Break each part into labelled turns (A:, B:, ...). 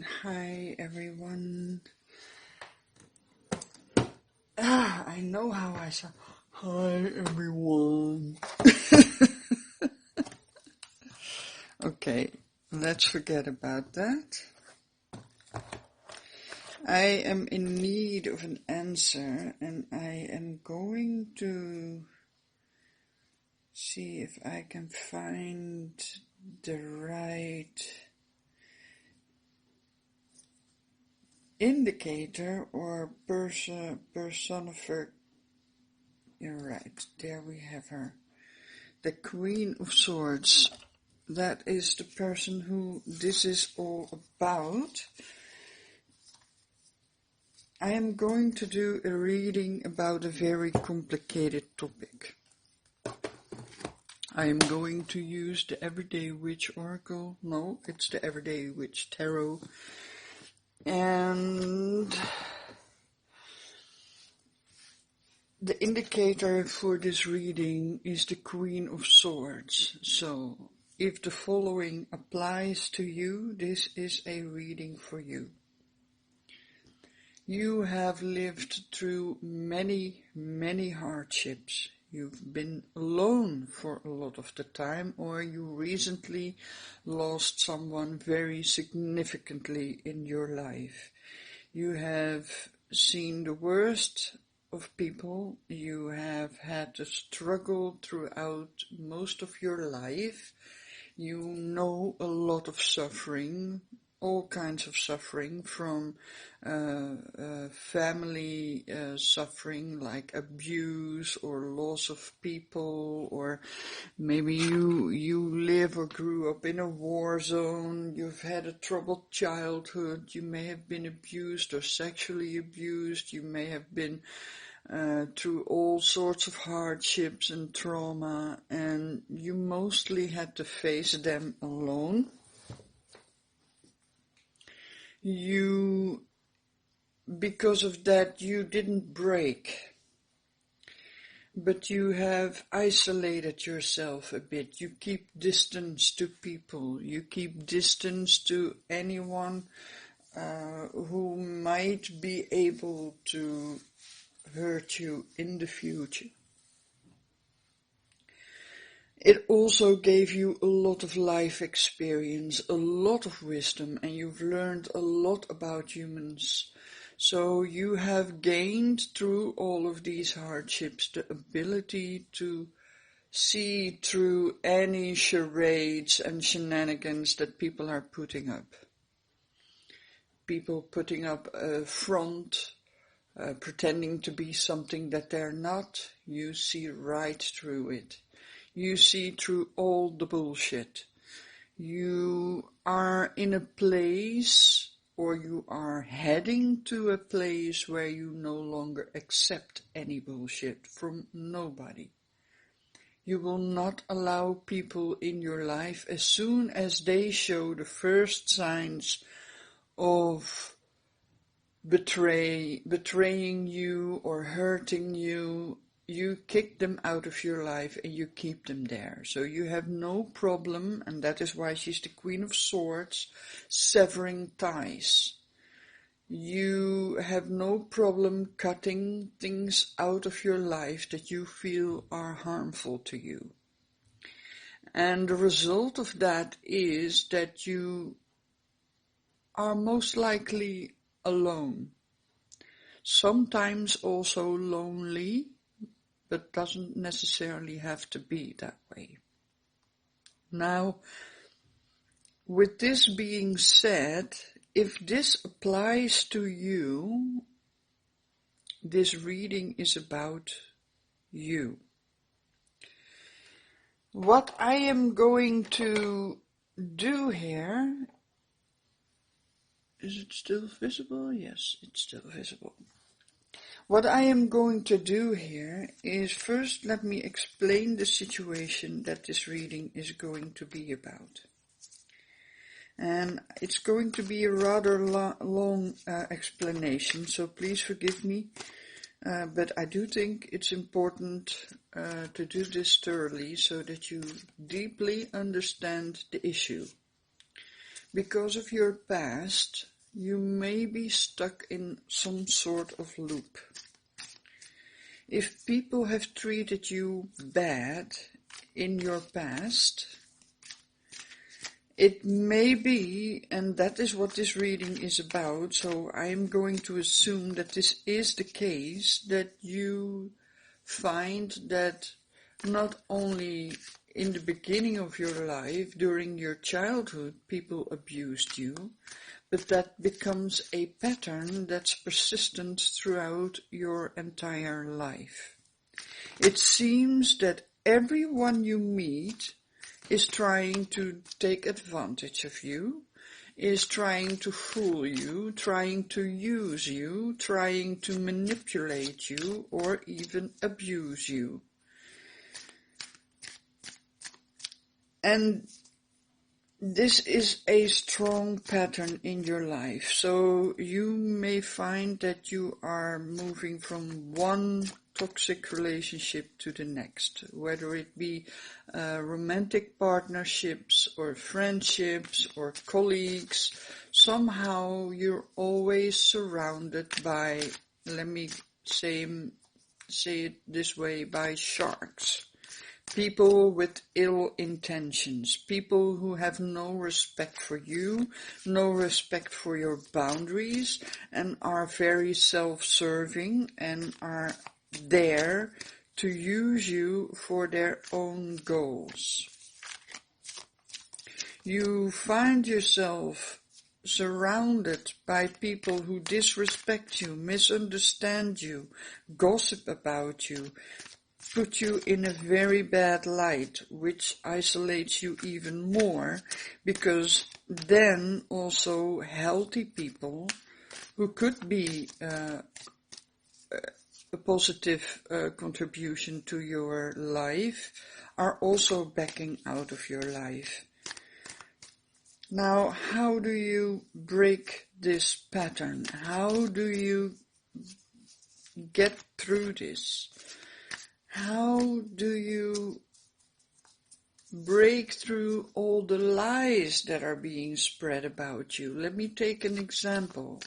A: Hi everyone. I know how I sound. Hi everyone. Okay, let's forget about that. I am in need of an answer and I am going to see if I can find the right indicator or personifier. You're right, there we have her. The Queen of Swords. That is the person who this is all about. I am going to do a reading about a very complicated topic. I am going to use the Everyday Witch Oracle. No, it's the Everyday Witch Tarot. And the indicator for this reading is the Queen of Swords. So, if the following applies to you, this is a reading for you. You have lived through many, many hardships. You've been alone for a lot of the time, or you recently lost someone very significantly in your life. You have seen the worst of people. You have had to struggle throughout most of your life. You know a lot of suffering, all kinds of suffering, from family suffering like abuse or loss of people, or maybe you live or grew up in a war zone. You've had a troubled childhood. You may have been abused or sexually abused. You may have been through all sorts of hardships and trauma, and you mostly had to face them alone. Because of that, you didn't break, but you have isolated yourself a bit. You keep distance to people. You keep distance to anyone who might be able to hurt you in the future. It also gave you a lot of life experience, a lot of wisdom, and you've learned a lot about humans. So you have gained through all of these hardships the ability to see through any charades and shenanigans that people are putting up. People putting up a front, pretending to be something that they're not. You see right through it. You see through all the bullshit. You are in a place, or you are heading to a place where you no longer accept any bullshit from nobody. You will not allow people in your life, as soon as they show the first signs of betraying you or hurting you, you kick them out of your life and you keep them there. So you have no problem, and that is why she's the Queen of Swords, severing ties. You have no problem cutting things out of your life that you feel are harmful to you. And the result of that is that you are most likely alone. Sometimes also lonely, but doesn't necessarily have to be that way. Now, with this being said, if this applies to you, this reading is about you. What I am going to do here, is it still visible? Yes, it's still visible. What I am going to do here is first let me explain the situation that this reading is going to be about. And it's going to be a rather long explanation, so please forgive me, but I do think it's important to do this thoroughly so that you deeply understand the issue. Because of your past, you may be stuck in some sort of loop. If people have treated you bad in your past, it may be, and that is what this reading is about, so I am going to assume that this is the case, that you find that not only in the beginning of your life, during your childhood, people abused you, but that becomes a pattern that's persistent throughout your entire life. It seems that everyone you meet is trying to take advantage of you, is trying to fool you, trying to use you, trying to manipulate you, or even abuse you. And this is a strong pattern in your life. So you may find that you are moving from one toxic relationship to the next, whether it be romantic partnerships or friendships or colleagues. Somehow you're always surrounded by, let me say it this way, by sharks. People with ill intentions, people who have no respect for you, no respect for your boundaries, and are very self-serving and are there to use you for their own goals. You find yourself surrounded by people who disrespect you, misunderstand you, gossip about you, put you in a very bad light, which isolates you even more, because then also healthy people who could be a positive contribution to your life are also backing out of your life. Now, how do you break this pattern? How do you get through this? How do you break through all the lies that are being spread about you? Let me take an example.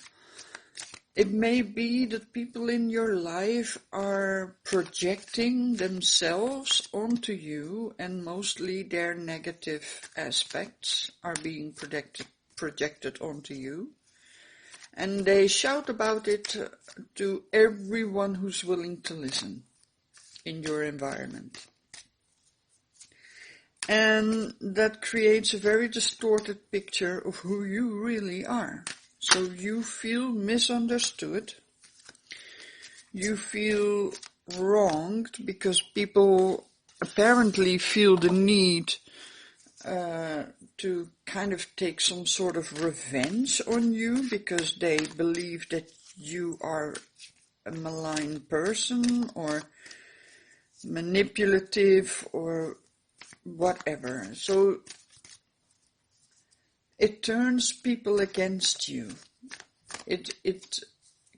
A: It may be that people in your life are projecting themselves onto you, and mostly their negative aspects are being projected onto you. And they shout about it to everyone who's willing to listen in your environment. And that creates a very distorted picture of who you really are. So you feel misunderstood, you feel wronged because people apparently feel the need to kind of take some sort of revenge on you because they believe that you are a malign person or manipulative or whatever. So it turns people against you. It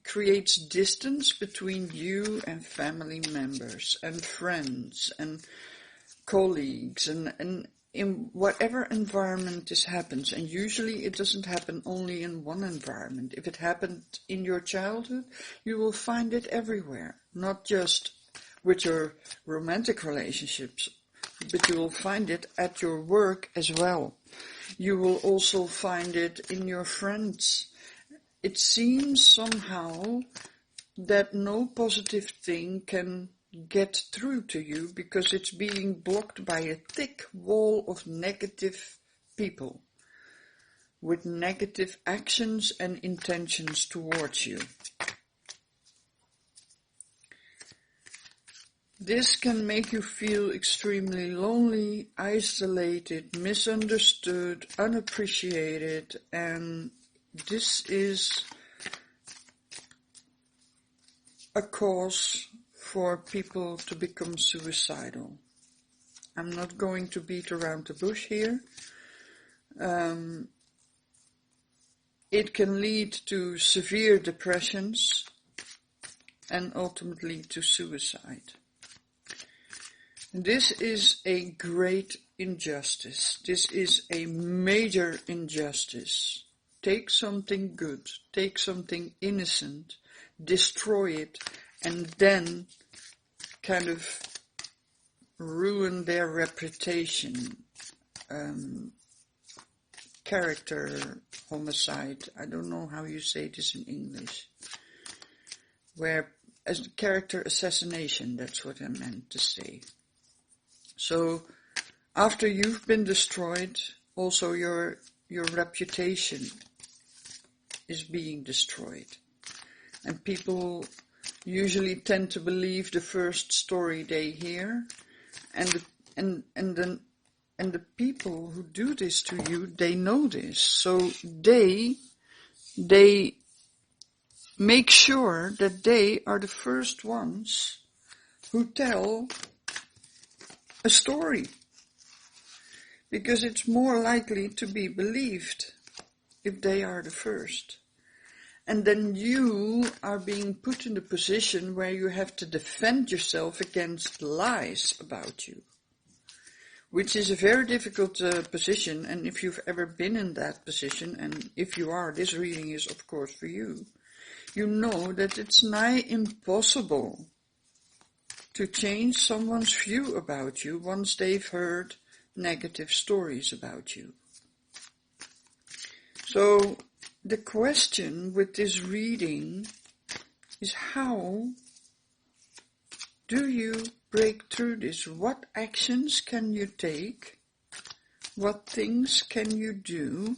A: creates distance between you and family members and friends and colleagues and in whatever environment this happens. And usually it doesn't happen only in one environment. If it happened in your childhood, you will find it everywhere, not just with your romantic relationships, but you will find it at your work as well. You will also find it in your friends. It seems somehow that no positive thing can get through to you because it's being blocked by a thick wall of negative people with negative actions and intentions towards you. This can make you feel extremely lonely, isolated, misunderstood, unappreciated, and this is a cause for people to become suicidal. I'm not going to beat around the bush here. It can lead to severe depressions and ultimately to suicide. This is a great injustice. This is a major injustice. Take something good, take something innocent, destroy it, and then kind of ruin their reputation. Character homicide, I don't know how you say this in English. Where, as character assassination, that's what I meant to say. So, after you've been destroyed, also your reputation is being destroyed. And people usually tend to believe the first story they hear, and the people who do this to you, they know this. So they make sure that they are the first ones who tell a story. Because it's more likely to be believed if they are the first. And then you are being put in the position where you have to defend yourself against lies about you. Which is a very difficult position, and if you've ever been in that position, and if you are, this reading is of course for you, you know that it's nigh impossible to change someone's view about you once they've heard negative stories about you. So, the question with this reading is, how do you break through this? What actions can you take? What things can you do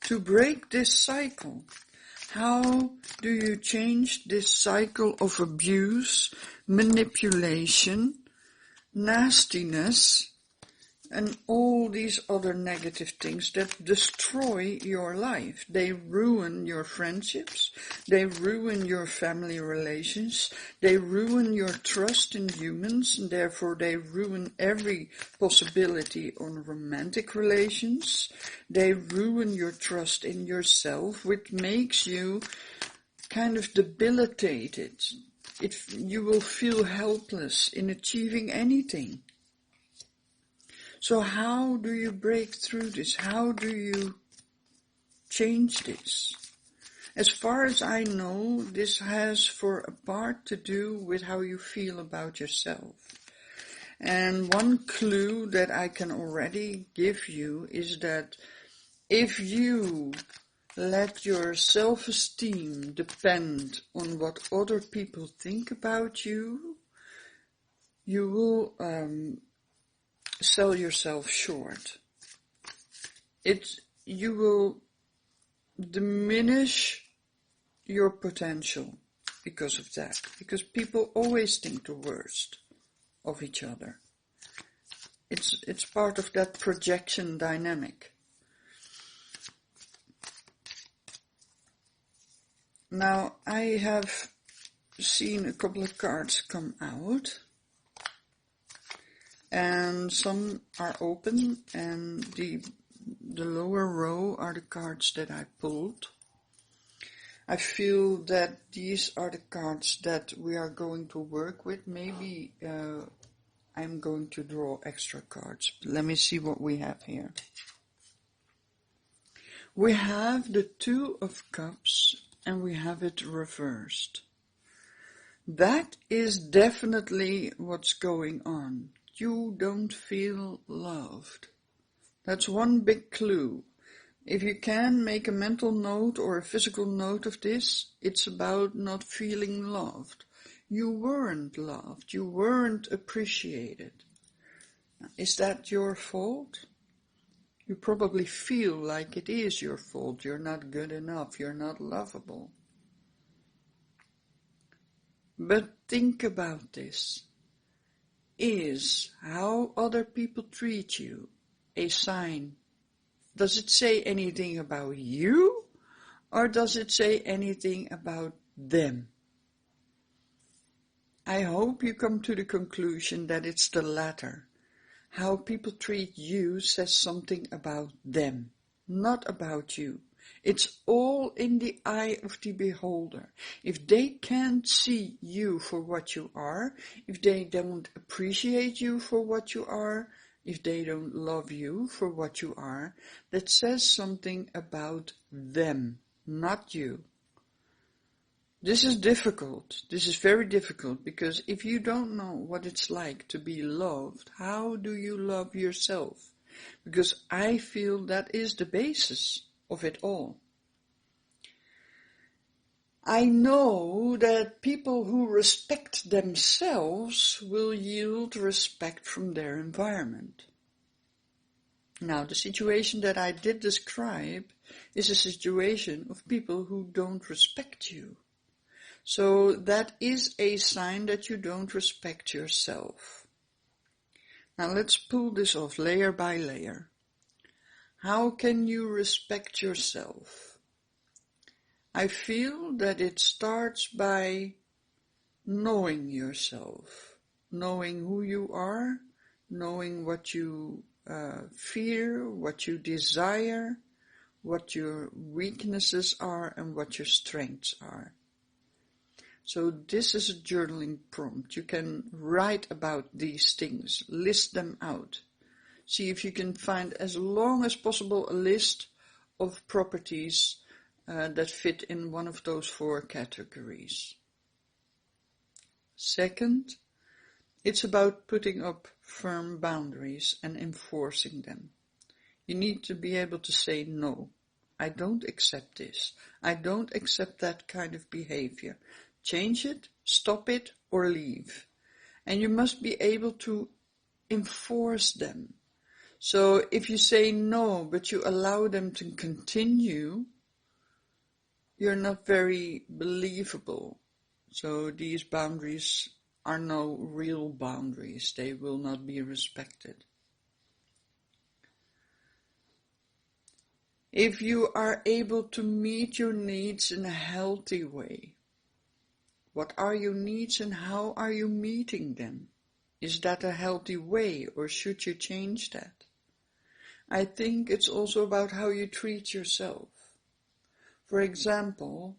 A: to break this cycle? How do you change this cycle of abuse, manipulation, nastiness, and all these other negative things that destroy your life? They ruin your friendships, they ruin your family relations, they ruin your trust in humans, and therefore they ruin every possibility on romantic relations. They ruin your trust in yourself, which makes you kind of debilitated. You will feel helpless in achieving anything. So how do you break through this? How do you change this? As far as I know, this has for a part to do with how you feel about yourself. And one clue that I can already give you is that if you let your self-esteem depend on what other people think about you, you will sell yourself short. You will diminish your potential because of that. Because people always think the worst of each other. It's part of that projection dynamic. Now, I have seen a couple of cards come out. And some are open, and the lower row are the cards that I pulled. I feel that these are the cards that we are going to work with. Maybe I'm going to draw extra cards. Let me see what we have here. We have the Two of Cups, and we have it reversed. That is definitely what's going on. You don't feel loved. That's one big clue. If you can make a mental note or a physical note of this, it's about not feeling loved. You weren't loved. You weren't appreciated. Is that your fault? You probably feel like it is your fault. You're not good enough. You're not lovable. But think about this. Is how other people treat you a sign? Does it say anything about you, or does it say anything about them? I hope you come to the conclusion that it's the latter. How people treat you says something about them, not about you. It's all in the eye of the beholder. If they can't see you for what you are, if they don't appreciate you for what you are, if they don't love you for what you are, that says something about them, not you. This is difficult. This is very difficult, because if you don't know what it's like to be loved, how do you love yourself? Because I feel that is the basis of it all. I know that people who respect themselves will yield respect from their environment. Now, the situation that I did describe is a situation of people who don't respect you. So that is a sign that you don't respect yourself. Now let's pull this off layer by layer. How can you respect yourself? I feel that it starts by knowing yourself, knowing who you are, knowing what you fear, what you desire, what your weaknesses are, and what your strengths are. So this is a journaling prompt. You can write about these things, list them out. See if you can find as long as possible a list of properties that fit in one of those 4 categories. Second, it's about putting up firm boundaries and enforcing them. You need to be able to say no. I don't accept this. I don't accept that kind of behavior. Change it, stop it, or leave. And you must be able to enforce them. So if you say no, but you allow them to continue, you're not very believable. So these boundaries are no real boundaries. They will not be respected. If you are able to meet your needs in a healthy way, what are your needs and how are you meeting them? Is that a healthy way, or should you change that? I think it's also about how you treat yourself. For example,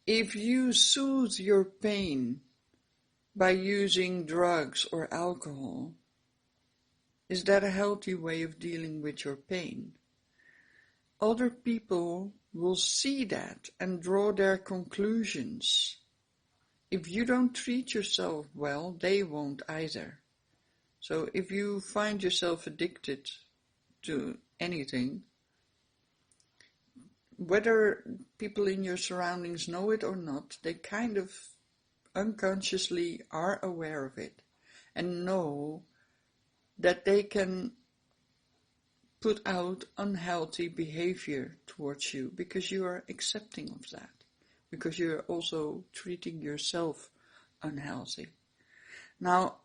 A: if you soothe your pain by using drugs or alcohol, is that a healthy way of dealing with your pain? Other people will see that and draw their conclusions. If you don't treat yourself well, they won't either. So if you find yourself addicted to anything, whether people in your surroundings know it or not, they kind of unconsciously are aware of it and know that they can put out unhealthy behavior towards you because you are accepting of that, because you're also treating yourself unhealthy. Now,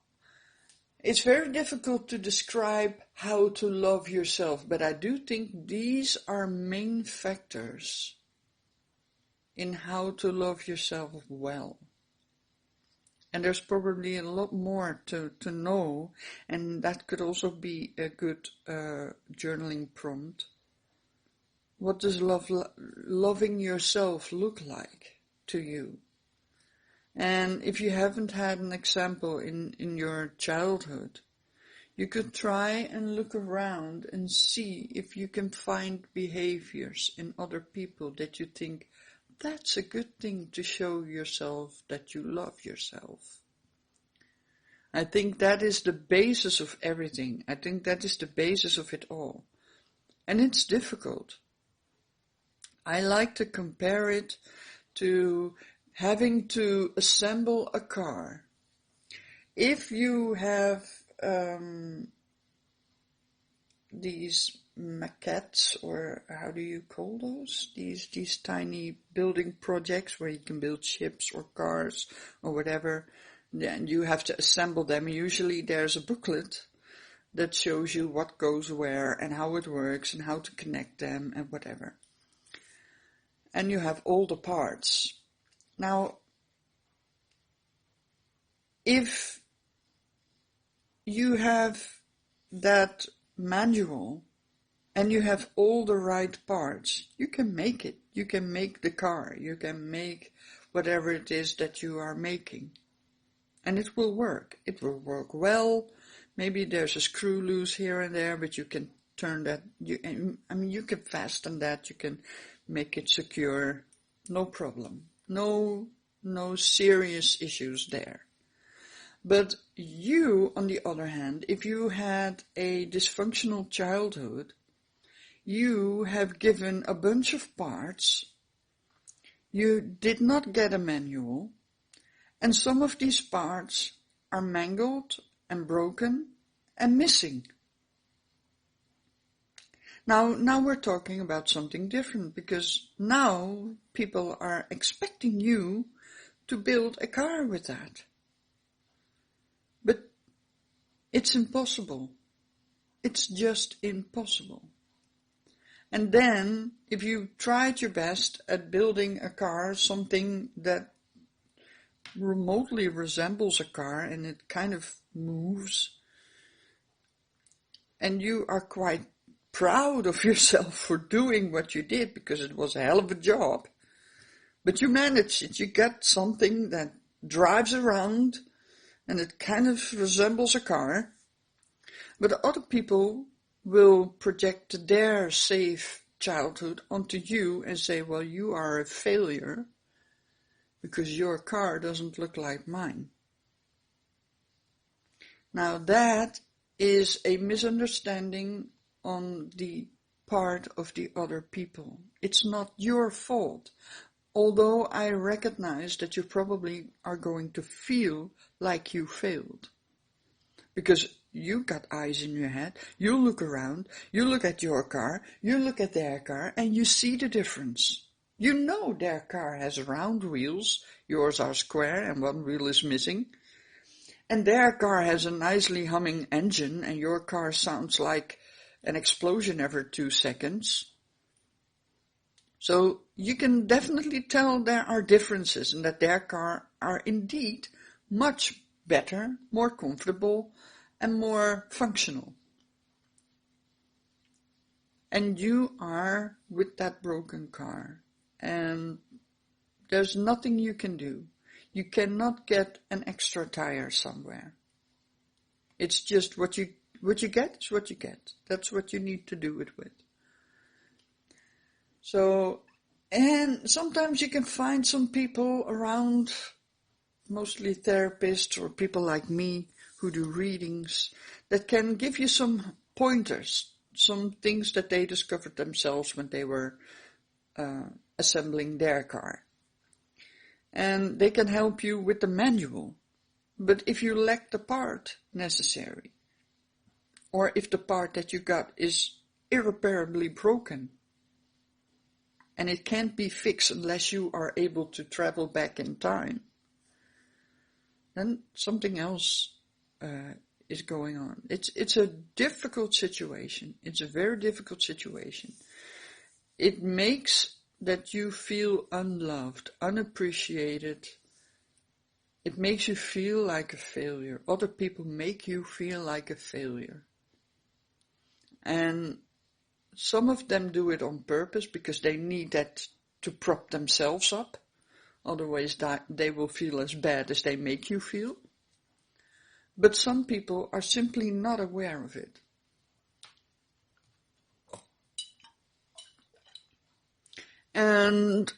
A: it's very difficult to describe how to love yourself, but I do think these are main factors in how to love yourself well. And there's probably a lot more to know, and that could also be a good journaling prompt. What does loving yourself look like to you? And if you haven't had an example in your childhood, you could try and look around and see if you can find behaviors in other people that you think, that's a good thing to show yourself that you love yourself. I think that is the basis of everything. I think that is the basis of it all. And it's difficult. I like to compare it to having to assemble a car. If you have these maquettes, or how do you call those? These tiny building projects where you can build ships or cars or whatever, then you have to assemble them. Usually there's a booklet that shows you what goes where and how it works and how to connect them and whatever. And you have all the parts. Now, if you have that manual and you have all the right parts, you can make it. You can make the car. You can make whatever it is that you are making. And it will work. It will work well. Maybe there's a screw loose here and there, but you can turn that. You can fasten that. You can make it secure. No problem. No serious issues there. But you, on the other hand, if you had a dysfunctional childhood, you have given a bunch of parts. You did not get a manual. And some of these parts are mangled and broken and missing. Now we're talking about something different, because now people are expecting you to build a car with that. But it's impossible. It's just impossible. And then, if you tried your best at building a car, something that remotely resembles a car and it kind of moves, and you are quite proud of yourself for doing what you did, because it was a hell of a job, but you managed it. You got something that drives around and it kind of resembles a car, but other people will project their safe childhood onto you and say, well, you are a failure because your car doesn't look like mine. Now that is a misunderstanding on the part of the other people. It's not your fault. Although I recognize that you probably are going to feel like you failed. Because you got eyes in your head, you look around, you look at your car, you look at their car, and you see the difference. You know their car has round wheels, yours are square and one wheel is missing. And their car has a nicely humming engine, and your car sounds like an explosion every 2 seconds. So you can definitely tell there are differences, and that their car are indeed much better, more comfortable, and more functional. And you are with that broken car, and there's nothing you can do. You cannot get an extra tire somewhere. It's just what you get is what you get. That's what you need to do it with. So, and sometimes you can find some people around, mostly therapists or people like me who do readings, that can give you some pointers, some things that they discovered themselves when they were assembling their car. And they can help you with the manual. But if you lack the part necessary, or if the part that you got is irreparably broken, and it can't be fixed unless you are able to travel back in time, then something else is going on. It's a difficult situation. It's a very difficult situation. It makes that you feel unloved, unappreciated. It makes you feel like a failure. Other people make you feel like a failure. And some of them do it on purpose because they need that to prop themselves up. Otherwise they will feel as bad as they make you feel. But some people are simply not aware of it. And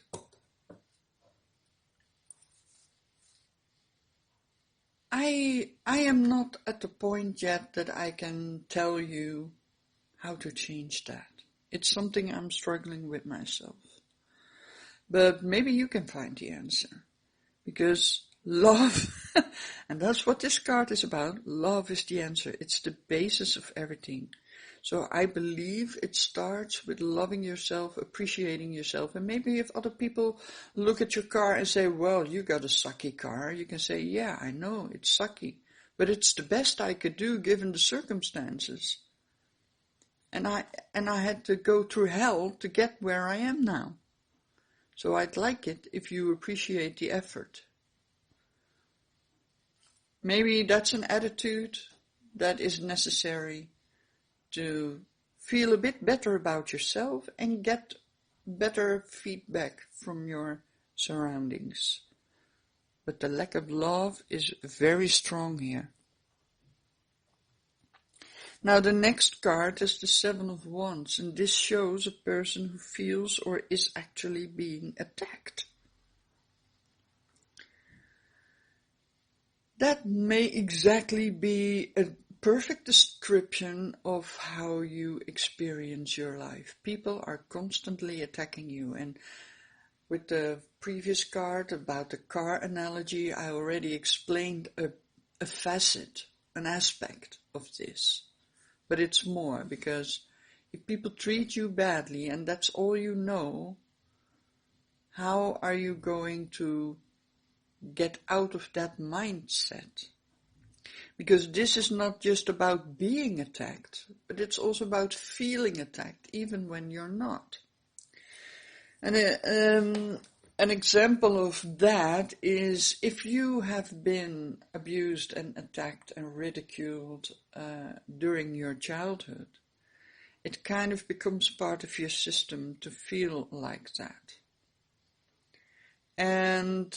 A: I am not at the point yet that I can tell you how to change that. It's something I'm struggling with myself. But maybe you can find the answer. Because love, and that's what this card is about, love is the answer. It's the basis of everything. So I believe it starts with loving yourself, appreciating yourself. And maybe if other people look at your car and say, well, you got a sucky car, you can say, yeah, I know, it's sucky. But it's the best I could do given the circumstances. And I had to go through hell to get where I am now. So I'd like it if you appreciate the effort. Maybe that's an attitude that is necessary to feel a bit better about yourself and get better feedback from your surroundings. But the lack of love is very strong here. Now the next card is the Seven of Wands, and this shows a person who feels or is actually being attacked. That may exactly be a perfect description of how you experience your life. People are constantly attacking you, and with the previous card about the car analogy, I already explained a facet, an aspect of this. But it's more, because if people treat you badly and that's all you know, how are you going to get out of that mindset? Because this is not just about being attacked, but it's also about feeling attacked, even when you're not. And an example of that is if you have been abused and attacked and ridiculed during your childhood, it kind of becomes part of your system to feel like that. And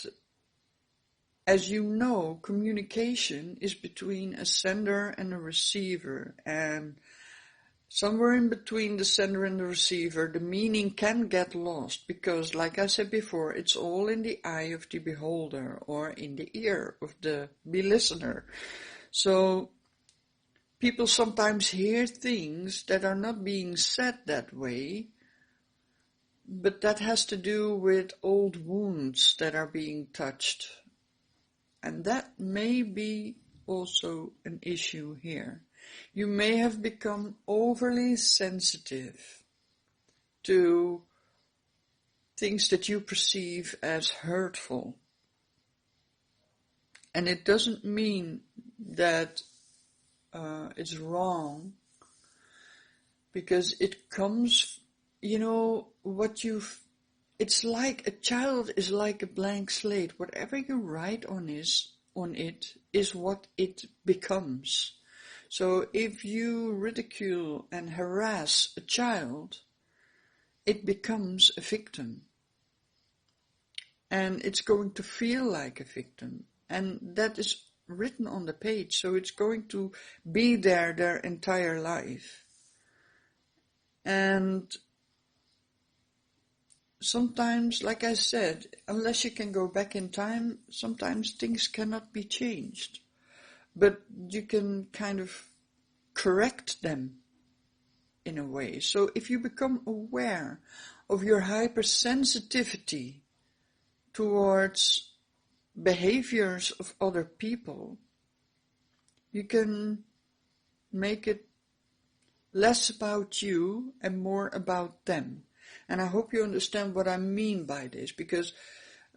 A: as you know, communication is between a sender and a receiver, and somewhere in between the sender and the receiver, the meaning can get lost because, like I said before, it's all in the eye of the beholder or in the ear of the listener. So people sometimes hear things that are not being said that way, but that has to do with old wounds that are being touched. And that may be also an issue here. You may have become overly sensitive to things that you perceive as hurtful. And it doesn't mean that it's wrong, because it comes, it's like a child is like a blank slate. Whatever you write on it is what it becomes. So if you ridicule and harass a child, it becomes a victim. And it's going to feel like a victim. And that is written on the page, so it's going to be there their entire life. And sometimes, like I said, unless you can go back in time, sometimes things cannot be changed. But you can kind of correct them in a way. So if you become aware of your hypersensitivity towards behaviors of other people, you can make it less about you and more about them. And I hope you understand what I mean by this, because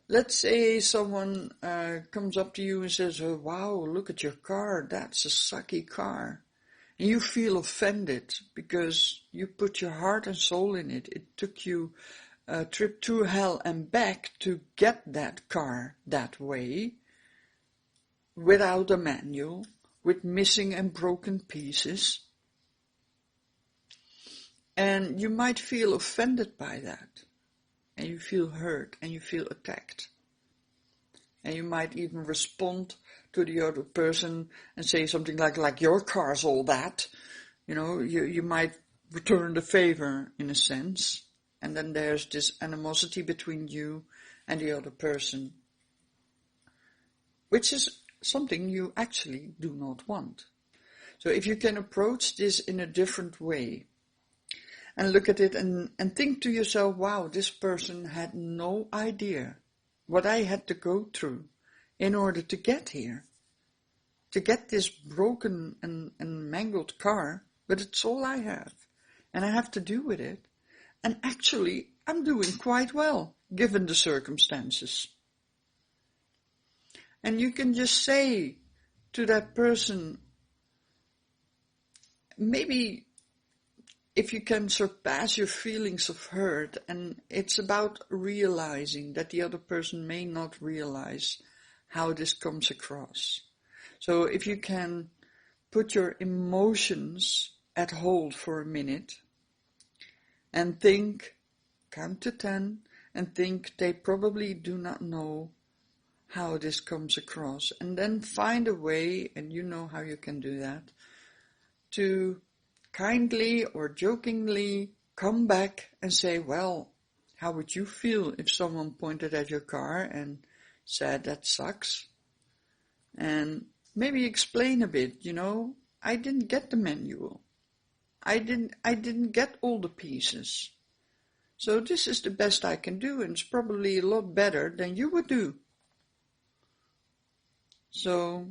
A: let's say someone comes up to you and says, "Oh, wow, look at your car, that's a sucky car." And you feel offended because you put your heart and soul in it. It took you a trip through hell and back to get that car that way, without a manual, with missing and broken pieces. And you might feel offended by that. And you feel hurt and you feel attacked. And you might even respond to the other person and say something like your car's all that. You might return the favor in a sense. And then there's this animosity between you and the other person, which is something you actually do not want. So if you can approach this in a different way, and look at it and think to yourself, wow, this person had no idea what I had to go through in order to get here. To get this broken and mangled car, but it's all I have. And I have to do with it. And actually, I'm doing quite well, given the circumstances. And you can just say to that person, maybe if you can surpass your feelings of hurt, and it's about realizing that the other person may not realize how this comes across. So if you can put your emotions at hold for a minute and think, count to 10, and think they probably do not know how this comes across. And then find a way, and you know how you can do that, to kindly or jokingly come back and say, well, how would you feel if someone pointed at your car and said, that sucks? And maybe explain a bit, I didn't get the manual. I didn't get all the pieces. So this is the best I can do, and it's probably a lot better than you would do. So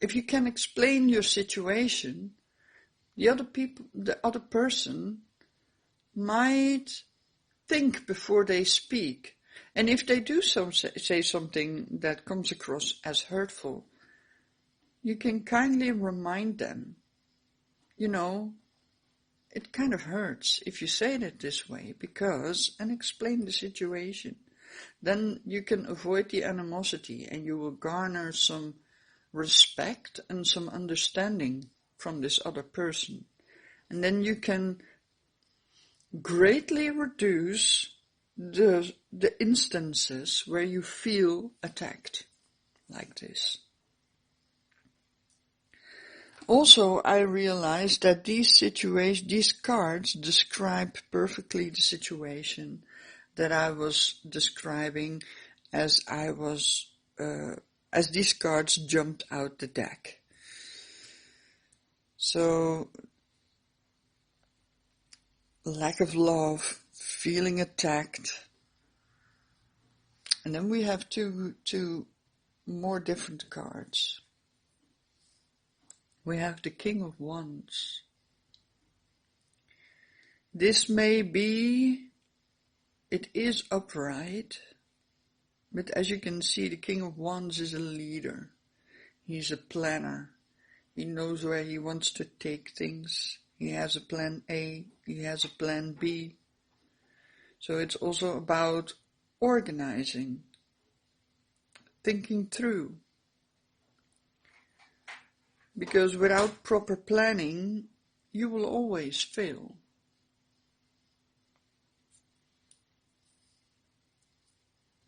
A: if you can explain your situation, the other person might think before they speak. And if they do say something that comes across as hurtful, you can kindly remind them, it kind of hurts if you say it this way, and explain the situation. Then you can avoid the animosity and you will garner some respect and some understanding from this other person. And then you can greatly reduce the instances where you feel attacked like this. Also, I realized that these cards describe perfectly the situation that I was describing as these cards jumped out the deck. So, lack of love, feeling attacked. And then we have two more different cards. We have the King of Wands. This may be, it is upright, but as you can see, the King of Wands is a leader. He's a planner. He knows where he wants to take things. He has a plan A, he has a plan B. So it's also about organizing, thinking through. Because without proper planning, you will always fail.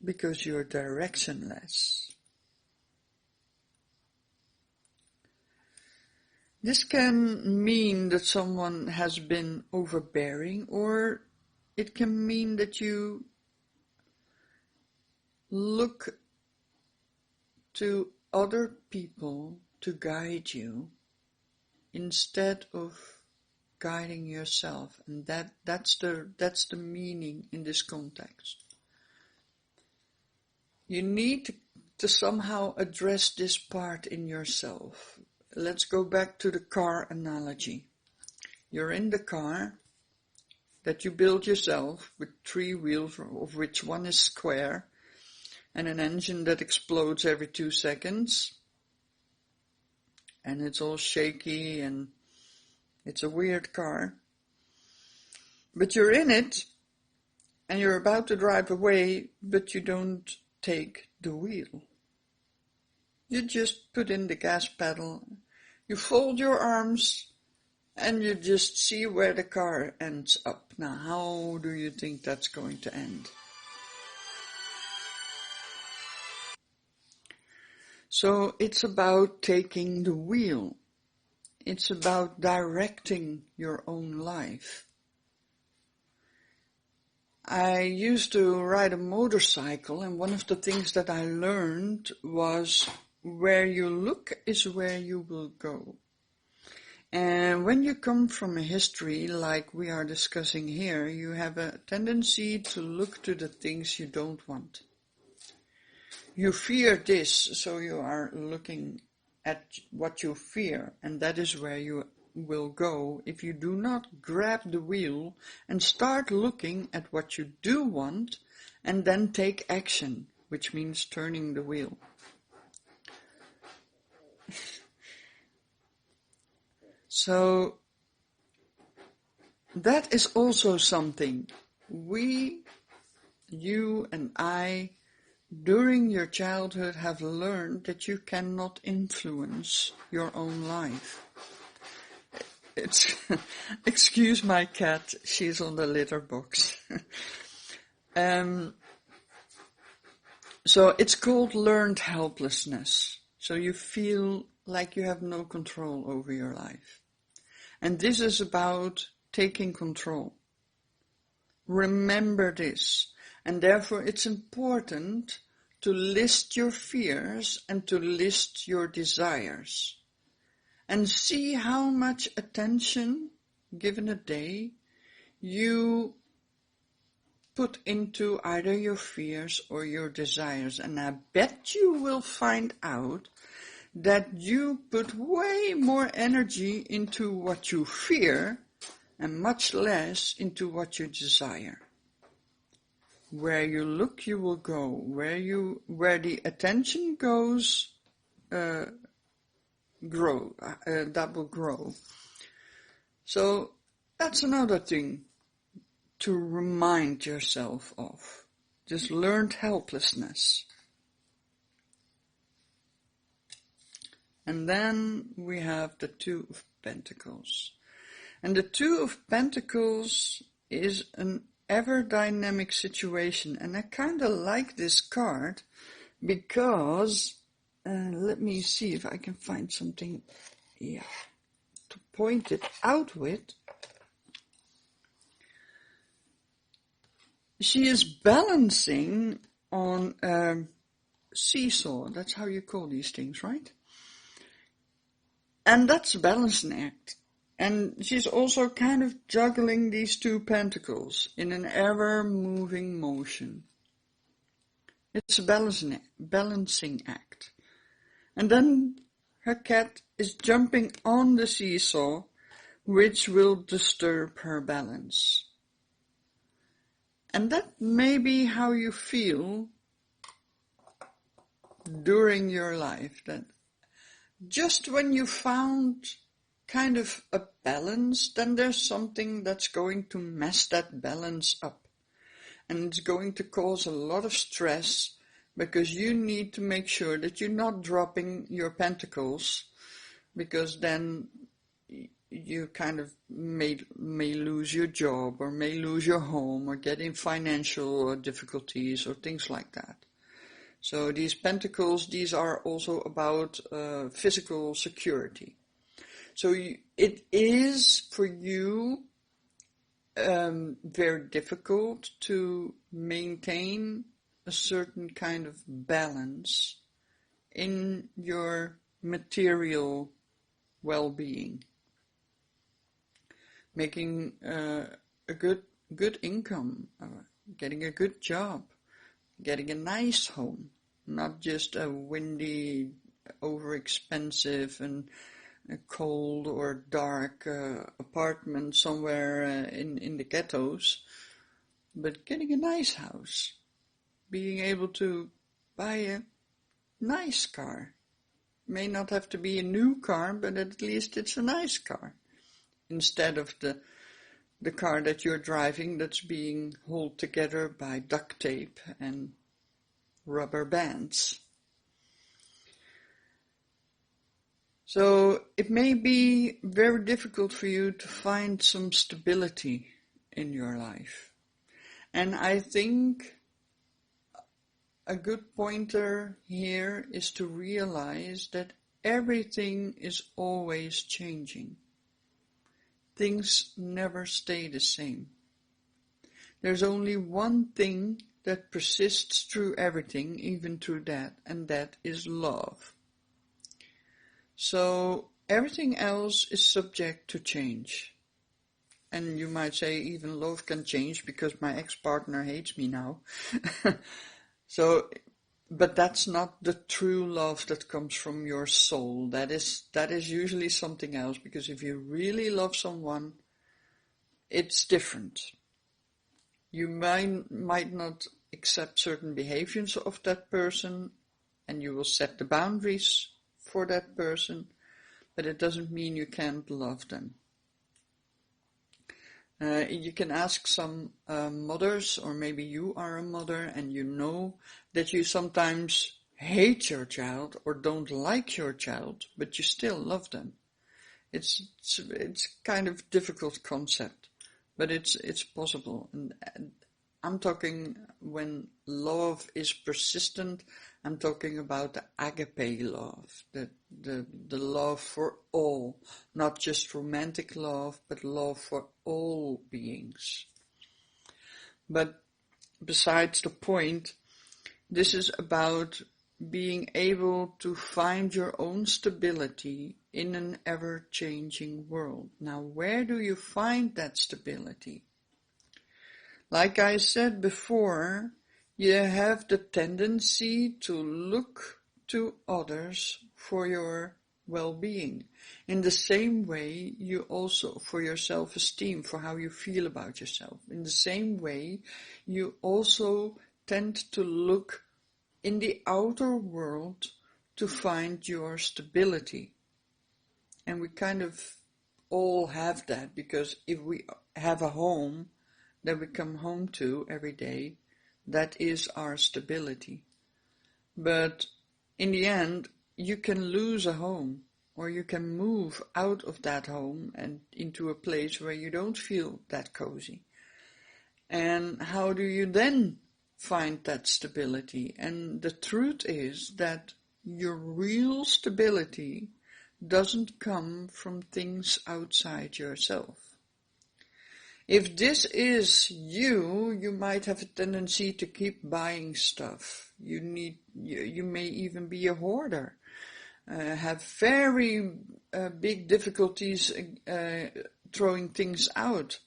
A: Because you're directionless. This can mean that someone has been overbearing, or it can mean that you look to other people to guide you instead of guiding yourself, and that's the meaning in this context. You need to somehow address this part in yourself. Let's go back to the car analogy. You're in the car that you build yourself with 3 wheels, of which one is square, and an engine that explodes every 2 seconds. And it's all shaky and it's a weird car. But you're in it and you're about to drive away, but you don't take the wheel. You just put in the gas pedal, you fold your arms, and you just see where the car ends up. Now, how do you think that's going to end? So it's about taking the wheel. It's about directing your own life. I used to ride a motorcycle, and one of the things that I learned was where you look is where you will go. And when you come from a history like we are discussing here, you have a tendency to look to the things you don't want. You fear this, so you are looking at what you fear, and that is where you will go if you do not grab the wheel and start looking at what you do want and then take action, which means turning the wheel. So that is also something you and I, during your childhood, have learned that you cannot influence your own life. it's excuse my cat, she's on the litter box. So it's called learned helplessness. So you feel like you have no control over your life. And this is about taking control. Remember this. And therefore it's important to list your fears and to list your desires. And see how much attention, given a day, you put into either your fears or your desires. And I bet you will find out that you put way more energy into what you fear and much less into what you desire. Where you look, you will go. Where the attention goes, that will grow. So that's another thing to remind yourself of. Just learned helplessness. And then we have the Two of Pentacles. And the Two of Pentacles is an ever-dynamic situation. And I kind of like this card because, let me see if I can find something to point it out with. She is balancing on a seesaw. That's how you call these things, right? And that's a balancing act. And she's also kind of juggling these two pentacles in an ever-moving motion. It's a balancing act. And then her cat is jumping on the seesaw, which will disturb her balance. And that may be how you feel during your life, that just when you found kind of a balance, then there's something that's going to mess that balance up. And it's going to cause a lot of stress because you need to make sure that you're not dropping your pentacles, because then you kind of may lose your job or may lose your home or get in financial difficulties or things like that. So these pentacles, these are also about physical security. So it is for you very difficult to maintain a certain kind of balance in your material well-being. Making a good income, getting a good job, getting a nice home, not just a windy, overexpensive and a cold or dark apartment somewhere in the ghettos, but getting a nice house, being able to buy a nice car. May not have to be a new car, but at least it's a nice car, instead of the car that you're driving that's being held together by duct tape and rubber bands. So it may be very difficult for you to find some stability in your life. And I think a good pointer here is to realize that everything is always changing. Things never stay the same. There's only one thing that persists through everything, even through that, and that is love. So everything else is subject to change. And you might say even love can change because my ex-partner hates me now. But that's not the true love that comes from your soul. That is usually something else, because if you really love someone, it's different. You might not accept certain behaviors of that person, and you will set the boundaries for that person, but it doesn't mean you can't love them. You can ask some mothers, or maybe you are a mother and you know that you sometimes hate your child or don't like your child, but you still love them. It's kind of difficult concept, but it's possible. And I'm talking when love is persistent. I'm talking about the agape love, the love for all, not just romantic love, but love for all beings. But besides the point, this is about being able to find your own stability in an ever-changing world. Now, where do you find that stability? Like I said before, you have the tendency to look to others for your well-being. In the same way, you also, for your self-esteem, for how you feel about yourself. In the same way, you also tend to look in the outer world to find your stability. And we kind of all have that, because if we have a home that we come home to every day, that is our stability. But in the end, you can lose a home, or you can move out of that home and into a place where you don't feel that cozy. And how do you then find that stability? And the truth is that your real stability doesn't come from things outside yourself. If this is you, you might have a tendency to keep buying stuff. You may even be a hoarder, have very big difficulties throwing things out.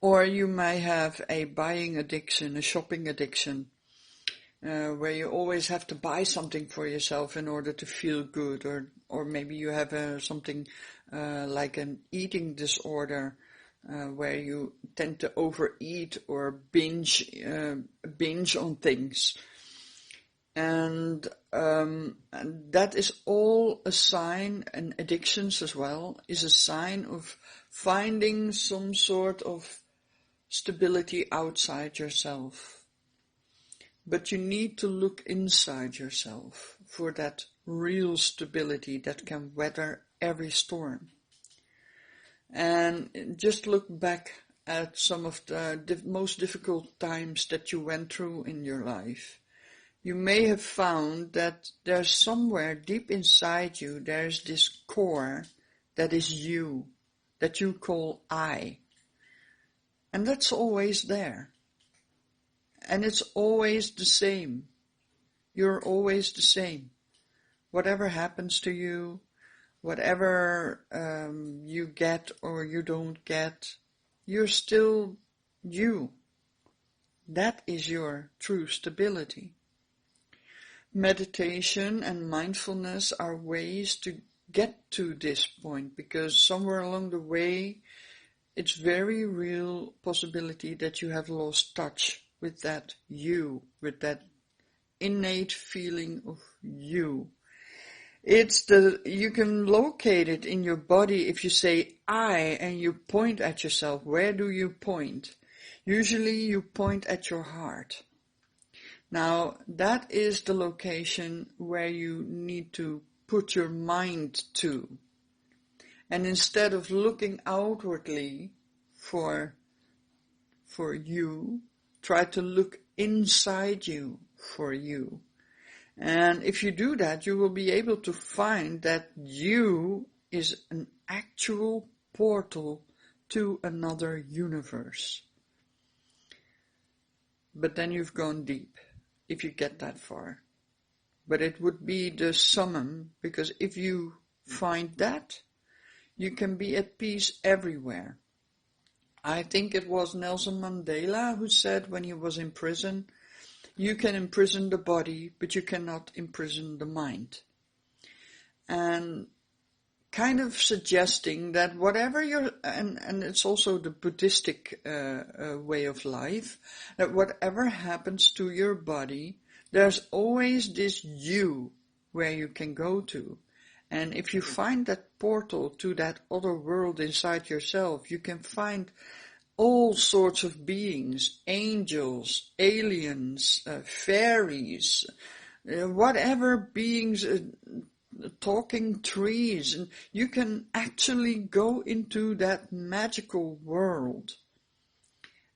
A: Or you may have a buying addiction, a shopping addiction, where you always have to buy something for yourself in order to feel good, or maybe you have something like an eating disorder, where you tend to overeat or binge on things, and that is all a sign, and addictions as well, is a sign of finding some sort of stability outside yourself. But you need to look inside yourself for that real stability that can weather every storm. And just look back at some of the most difficult times that you went through in your life. You may have found that there's somewhere deep inside you, there's this core that is you, that you call I. And that's always there. And it's always the same. You're always the same. Whatever happens to you, whatever you get or you don't get, you're still you. That is your true stability. Meditation and mindfulness are ways to get to this point, because somewhere along the way, it's very real possibility that you have lost touch with that you, with that innate feeling of you. You can locate it in your body if you say I and you point at yourself. Where do you point? Usually you point at your heart. Now that is the location where you need to put your mind to. And instead of looking outwardly for you, try to look inside you for you. And if you do that, you will be able to find that you is an actual portal to another universe. But then you've gone deep, if you get that far. But it would be the summum, because if you find that, you can be at peace everywhere. I think it was Nelson Mandela who said when he was in prison, you can imprison the body, but you cannot imprison the mind. And kind of suggesting that whatever and it's also the Buddhistic way of life, that whatever happens to your body, there's always this you where you can go to. And if you find that portal to that other world inside yourself, you can find all sorts of beings, angels, aliens, fairies, whatever beings, talking trees, and you can actually go into that magical world.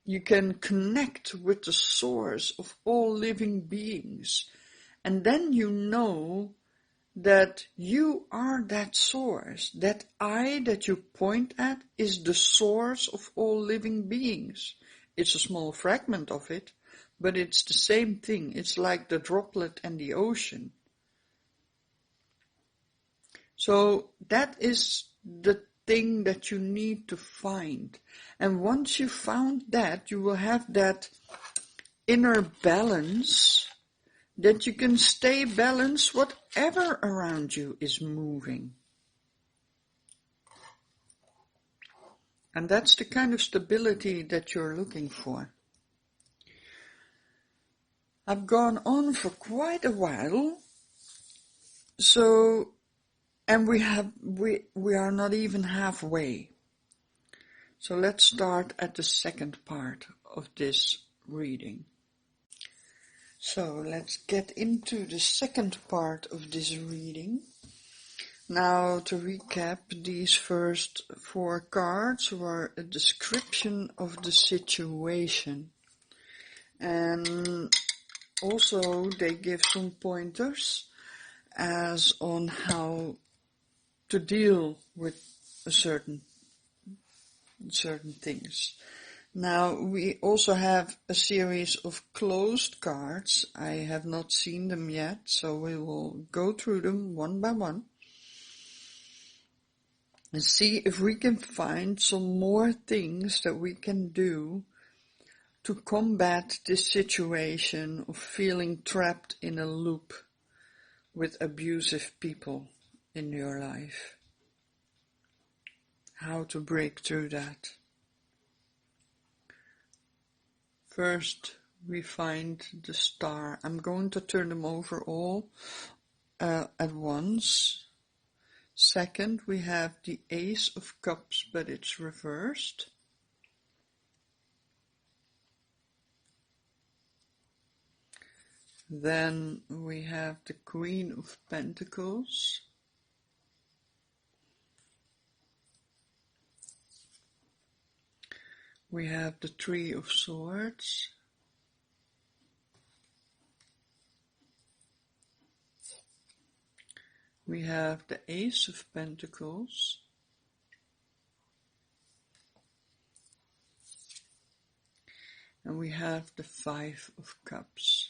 A: You can connect with the source of all living beings, and then you know that you are that source. That I that you point at is the source of all living beings. It's a small fragment of it, but it's the same thing. It's like the droplet and the ocean. So that is the thing that you need to find. And once you found that, you will have that inner balance, that you can stay balanced whatever around you is moving. And that's the kind of stability that you're looking for. I've gone on for quite a while, and we are not even halfway. So let's start at the second part of this reading. So let's get into the second part of this reading. Now, to recap, these first 4 cards were a description of the situation. And also they give some pointers as on how to deal with certain things. Now, we also have a series of closed cards. I have not seen them yet, so we will go through them one by one and see if we can find some more things that we can do to combat this situation of feeling trapped in a loop with abusive people in your life. How to break through that. First, we find the Star. I'm going to turn them over all at once. Second, we have the Ace of Cups, but it's reversed. Then we have the Queen of Pentacles. We have the Three of Swords. We have the Ace of Pentacles. And we have the Five of Cups.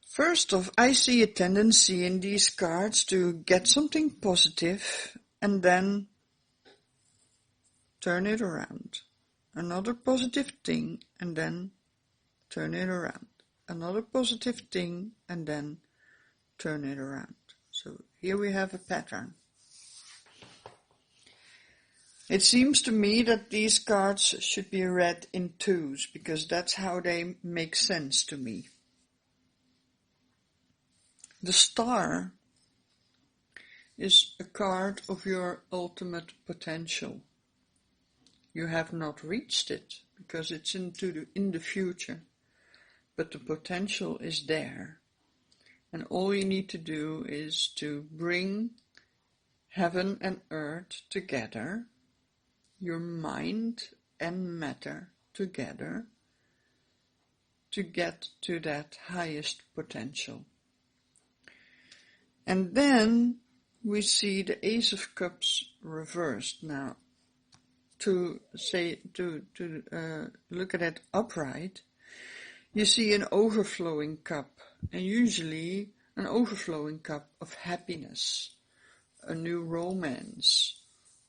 A: First off, I see a tendency in these cards to get something positive and then turn it around. Another positive thing and then turn it around. Another positive thing and then turn it around. So here we have a pattern. It seems to me that these cards should be read in twos because that's how they make sense to me. The Star is a card of your ultimate potential. You have not reached it because it's in the future, but the potential is there. And all you need to do is to bring heaven and earth together, your mind and matter together, to get to that highest potential. And then we see the Ace of Cups reversed. Now, to look at it upright, you see an overflowing cup, and usually an overflowing cup of happiness, a new romance,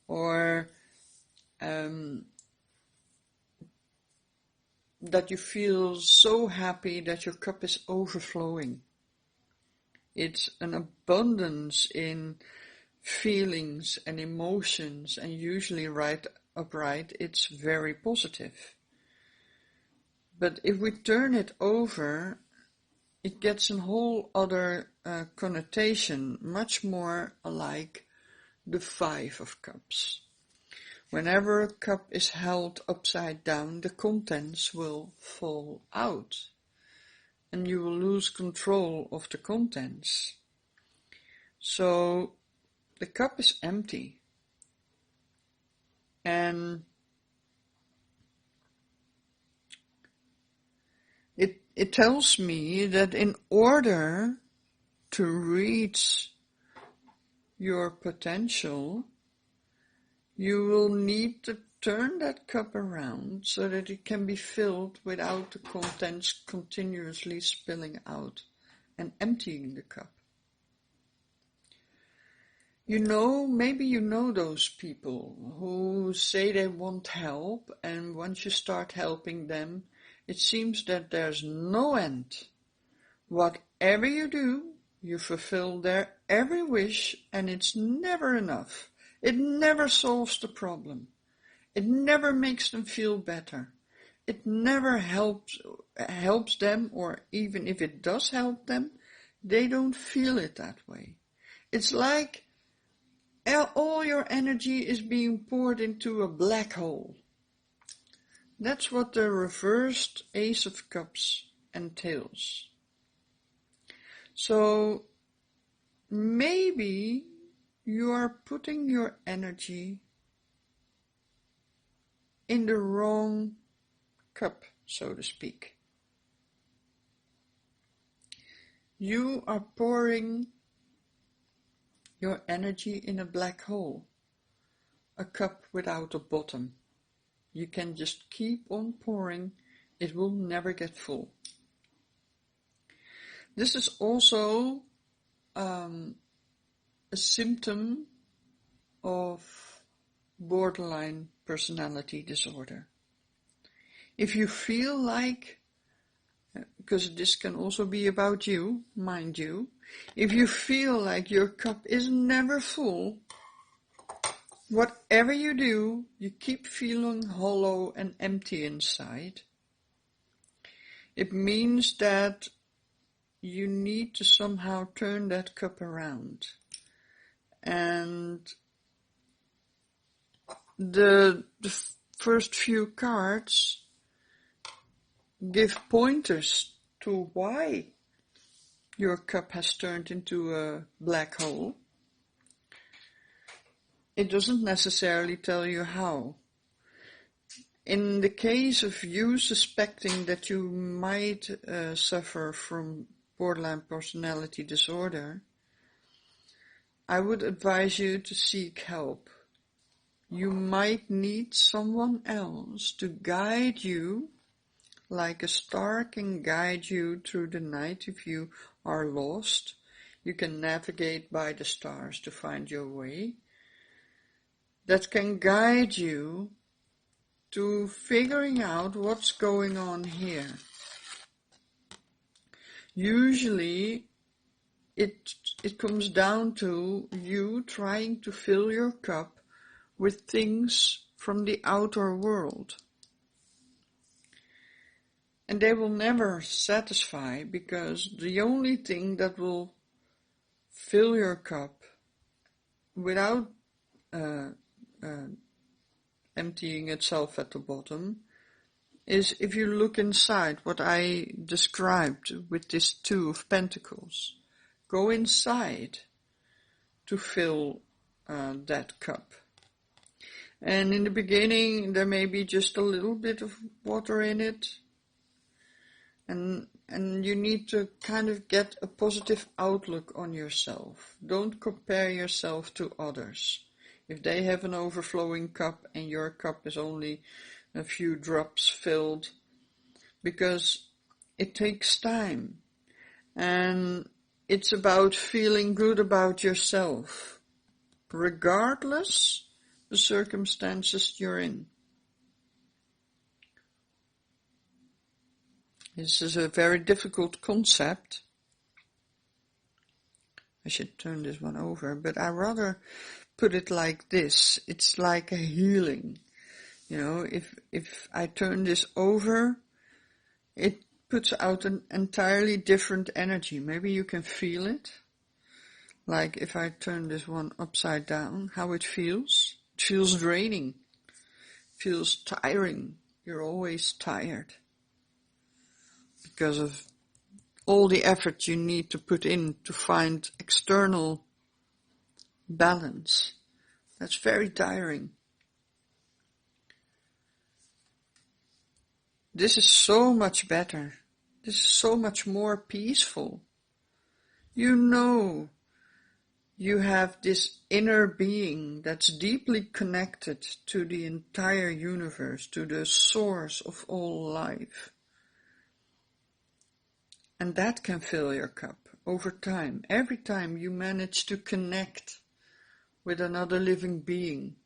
A: or that you feel so happy that your cup is overflowing. It's an abundance in feelings and emotions, and usually right upright, it's very positive. But if we turn it over, it gets a whole other connotation, much more like the Five of Cups. Whenever a cup is held upside down, the contents will fall out. and you will lose control of the contents. So the cup is empty. And it tells me that in order to reach your potential, you will need to turn that cup around so that it can be filled without the contents continuously spilling out and emptying the cup. Maybe you know those people who say they want help, and once you start helping them, it seems that there's no end. Whatever you do, you fulfill their every wish, and it's never enough. It never solves the problem. It never makes them feel better. It never helps them, or even if it does help them, they don't feel it that way. It's like all your energy is being poured into a black hole. That's what the reversed Ace of Cups entails. So maybe you are putting your energy in the wrong cup, so to speak. You are pouring your energy in a black hole, a cup without a bottom. You can just keep on pouring, it will never get full. This is also a symptom of borderline personality disorder. If you feel like, because this can also be about you, mind you, if you feel like your cup is never full, whatever you do, you keep feeling hollow and empty inside, it means that you need to somehow turn that cup around. And the first few cards give pointers to why your cup has turned into a black hole. It doesn't necessarily tell you how. In the case of you suspecting that you might suffer from borderline personality disorder, I would advise you to seek help. You might need someone else to guide you, like a star can guide you through the night. If you are lost, you can navigate by the stars to find your way. That can guide you to figuring out what's going on here. Usually it comes down to you trying to fill your cup with things from the outer world. And they will never satisfy, because the only thing that will fill your cup without emptying itself at the bottom is if you look inside, what I described with this Two of Pentacles. Go inside to fill that cup. And in the beginning there may be just a little bit of water in it, and you need to kind of get a positive outlook on yourself. Don't compare yourself to others. If they have an overflowing cup and your cup is only a few drops filled, because it takes time, and it's about feeling good about yourself, regardless the circumstances you're in. This is a very difficult concept. I should turn this one over, but I rather put it like this. It's like a healing. If I turn this over, it puts out an entirely different energy. Maybe you can feel it. Like if I turn this one upside down, how it feels. It feels draining. It feels tiring. You're always tired because of all the effort you need to put in to find external balance. That's very tiring. This is so much better. This is so much more peaceful. You know you have this inner being that's deeply connected to the entire universe, to the source of all life. And that can fill your cup over time. Every time you manage to connect with another living being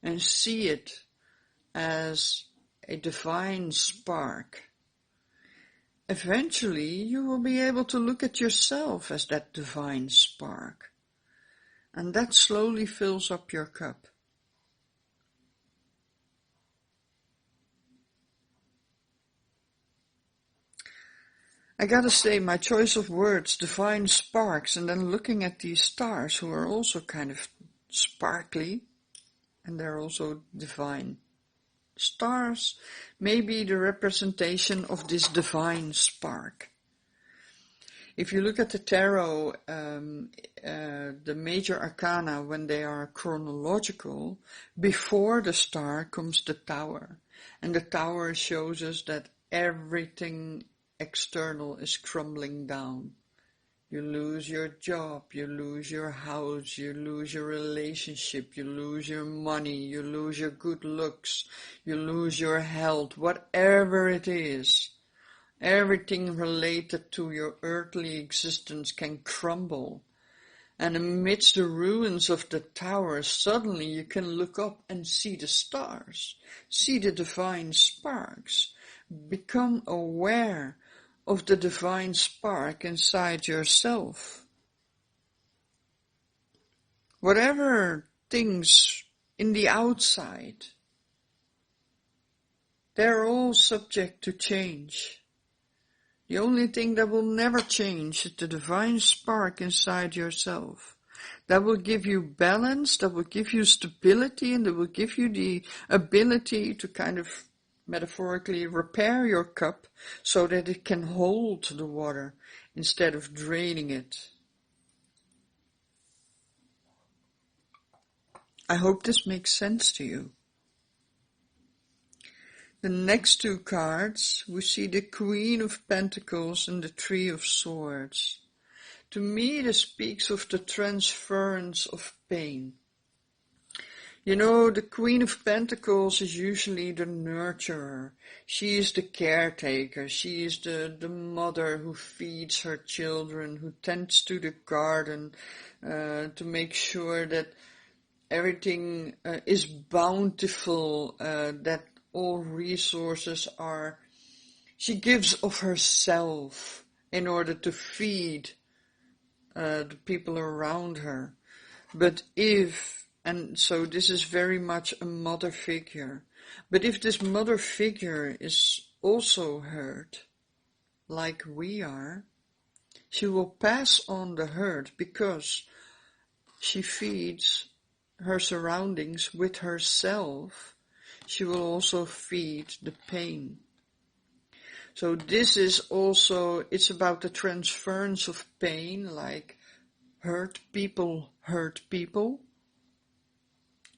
A: and see it as a divine spark, eventually you will be able to look at yourself as that divine spark. And that slowly fills up your cup. I gotta say, my choice of words, divine sparks, and then looking at these stars who are also kind of sparkly, and they're also divine. Stars may be the representation of this divine spark. If you look at the tarot, the major arcana, when they are chronological, before the star comes the tower. And the tower shows us that everything external is crumbling down. You lose your job, you lose your house, you lose your relationship, you lose your money, you lose your good looks, you lose your health, whatever it is. Everything related to your earthly existence can crumble. And amidst the ruins of the tower, suddenly you can look up and see the stars, see the divine sparks. Become aware of the divine spark inside yourself. Whatever things in the outside, they're all subject to change. The only thing that will never change is the divine spark inside yourself. That will give you balance, that will give you stability, and that will give you the ability to kind of metaphorically repair your cup so that it can hold the water instead of draining it. I hope this makes sense to you. The next two cards, we see the Queen of Pentacles and the Three of Swords. To me, this speaks of the transference of pain. You know, the Queen of Pentacles is usually the nurturer. She is the caretaker. She is the mother who feeds her children, who tends to the garden, to make sure that everything is bountiful, that all resources are. She gives of herself in order to feed the people around her. But and so this is very much a mother figure. But if this mother figure is also hurt, like we are, she will pass on the hurt because she feeds her surroundings with herself. She will also feed the pain. So this is also, it's about the transference of pain, like hurt people,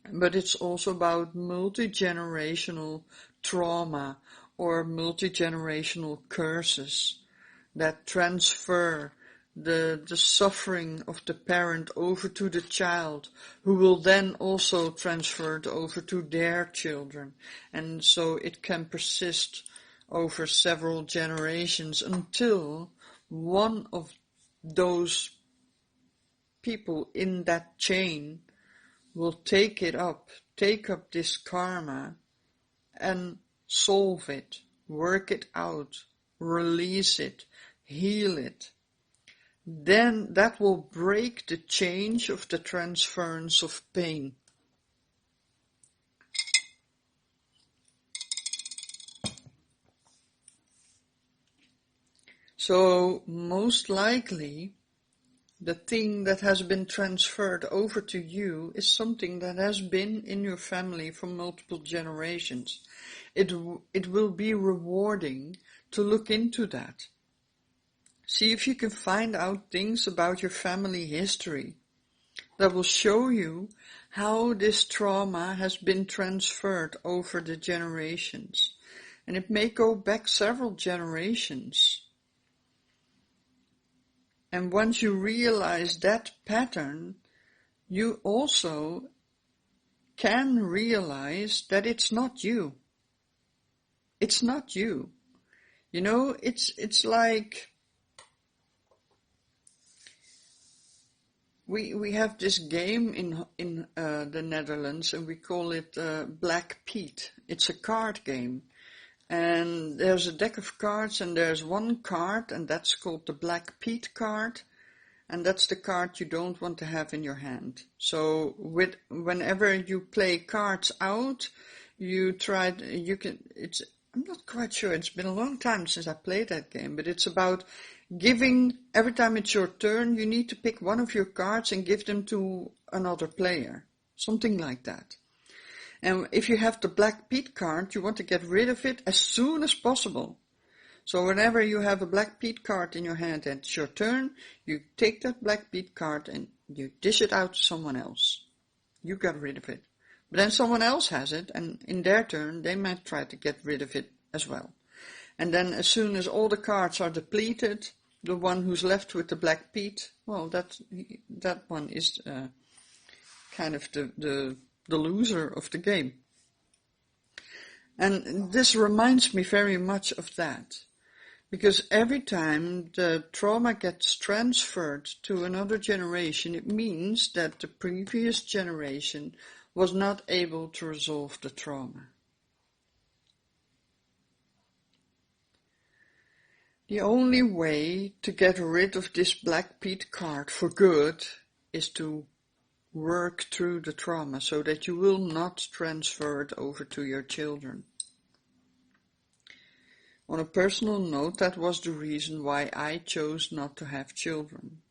A: but it's also about multi-generational trauma or multi-generational curses that transfer the suffering of the parent over to the child, who will then also transfer it over to their children. And so it can persist over several generations until one of those people in that chain will take up this karma and solve it, work it out, release it, heal it. Then that will break the change of the transference of pain. So most likely, the thing that has been transferred over to you is something that has been in your family for multiple generations. It will be rewarding to look into that. See if you can find out things about your family history that will show you how this trauma has been transferred over the generations. And it may go back several generations. And once you realize that pattern, you also can realize that it's not you. It's not you. You know, it's like we have this game in the Netherlands, and we call it Black Pete. It's a card game, and there's a deck of cards, and there's one card, and that's called the Black Pete card, and that's the card you don't want to have in your hand. So whenever you play cards out, I'm not quite sure, it's been a long time since I played that game, but it's about giving, every time it's your turn, you need to pick one of your cards and give them to another player. Something like that. And if you have the Black Pete card, you want to get rid of it as soon as possible. So whenever you have a Black Pete card in your hand and it's your turn, you take that Black Pete card and you dish it out to someone else. You got rid of it. But then someone else has it, and in their turn, they might try to get rid of it as well. And then as soon as all the cards are depleted, the one who's left with the Black Pete, well, that one is kind of the loser of the game. And this reminds me very much of that. Because every time the trauma gets transferred to another generation, it means that the previous generation was not able to resolve the trauma. The only way to get rid of this Black Pete card for good is to work through the trauma so that you will not transfer it over to your children. On a personal note, that was the reason why I chose not to have children,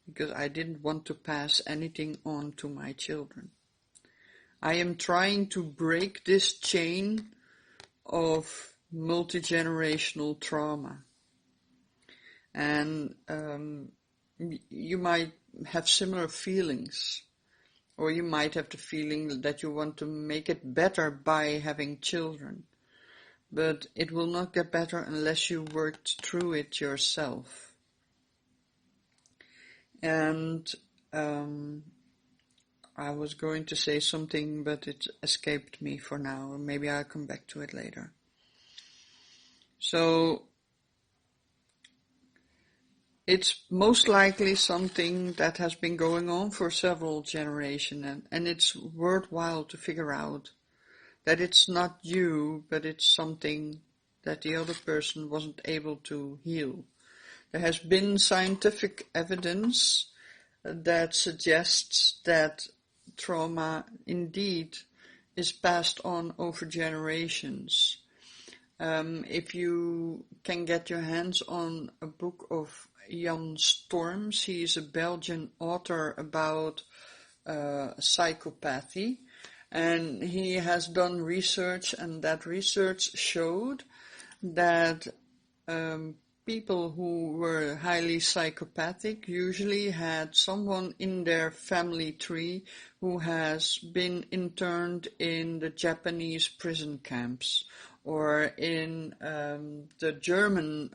A: because I didn't want to pass anything on to my children. I am trying to break this chain of multi-generational trauma. And you might have similar feelings, or you might have the feeling that you want to make it better by having children. But it will not get better unless you work through it yourself. And I was going to say something, but it escaped me for now. Maybe I'll come back to it later. So it's most likely something that has been going on for several generations, and it's worthwhile to figure out that it's not you, but it's something that the other person wasn't able to heal. There has been scientific evidence that suggests that trauma indeed is passed on over generations. If you can get your hands on a book of Jan Storms, he is a Belgian author about psychopathy. And he has done research, and that research showed that people who were highly psychopathic usually had someone in their family tree who has been interned in the Japanese prison camps or in the German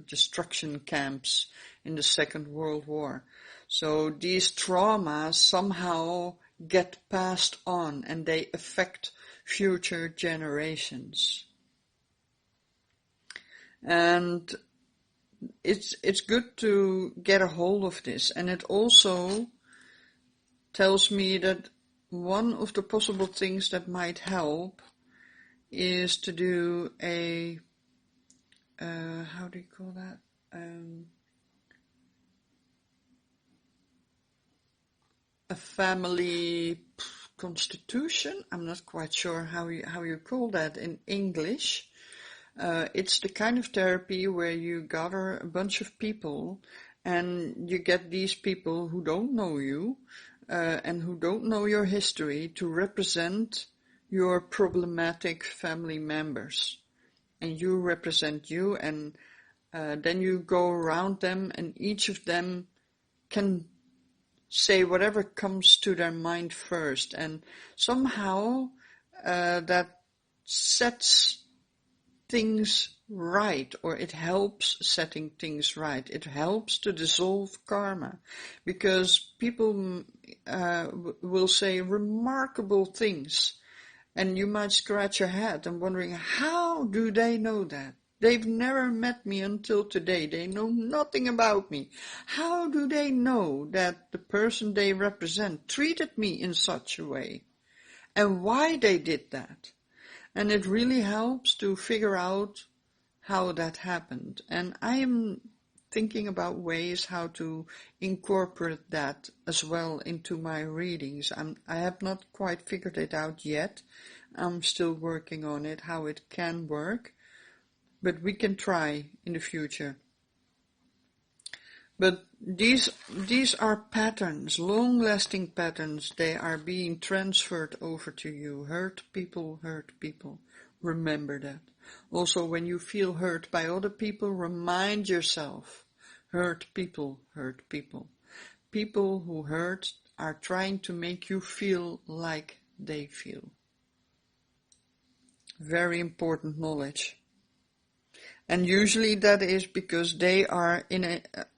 A: destruction camps in the Second World War. So these traumas somehow get passed on and they affect future generations. And it's good to get a hold of this. And it also tells me that one of the possible things that might help is to do a, how do you call that? A family constitution. I'm not quite sure how you call that in English. It's the kind of therapy where you gather a bunch of people and you get these people who don't know you and who don't know your history to represent your problematic family members. and you represent you, and then you go around them, and each of them can say whatever comes to their mind first, and somehow that sets things right, or it helps setting things right. It helps to dissolve karma, because people will say remarkable things, and you might scratch your head and wondering, how do they know that? They've never met me until today. They know nothing about me. How do they know that the person they represent treated me in such a way? And why they did that? And it really helps to figure out how that happened. And I am thinking about ways how to incorporate that as well into my readings. I have not quite figured it out yet. I'm still working on it, how it can work. But we can try in the future. But these are patterns, long-lasting patterns. They are being transferred over to you. Hurt people, hurt people. Remember that. Also, when you feel hurt by other people, remind yourself. Hurt people, hurt people. People who hurt are trying to make you feel like they feel. Very important knowledge. And usually that is because they are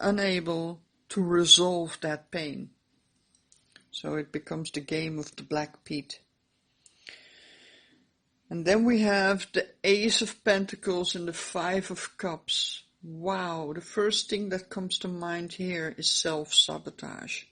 A: unable to resolve that pain. So it becomes the game of the black pit. And then we have the Ace of Pentacles and the Five of Cups. Wow, the first thing that comes to mind here is self-sabotage.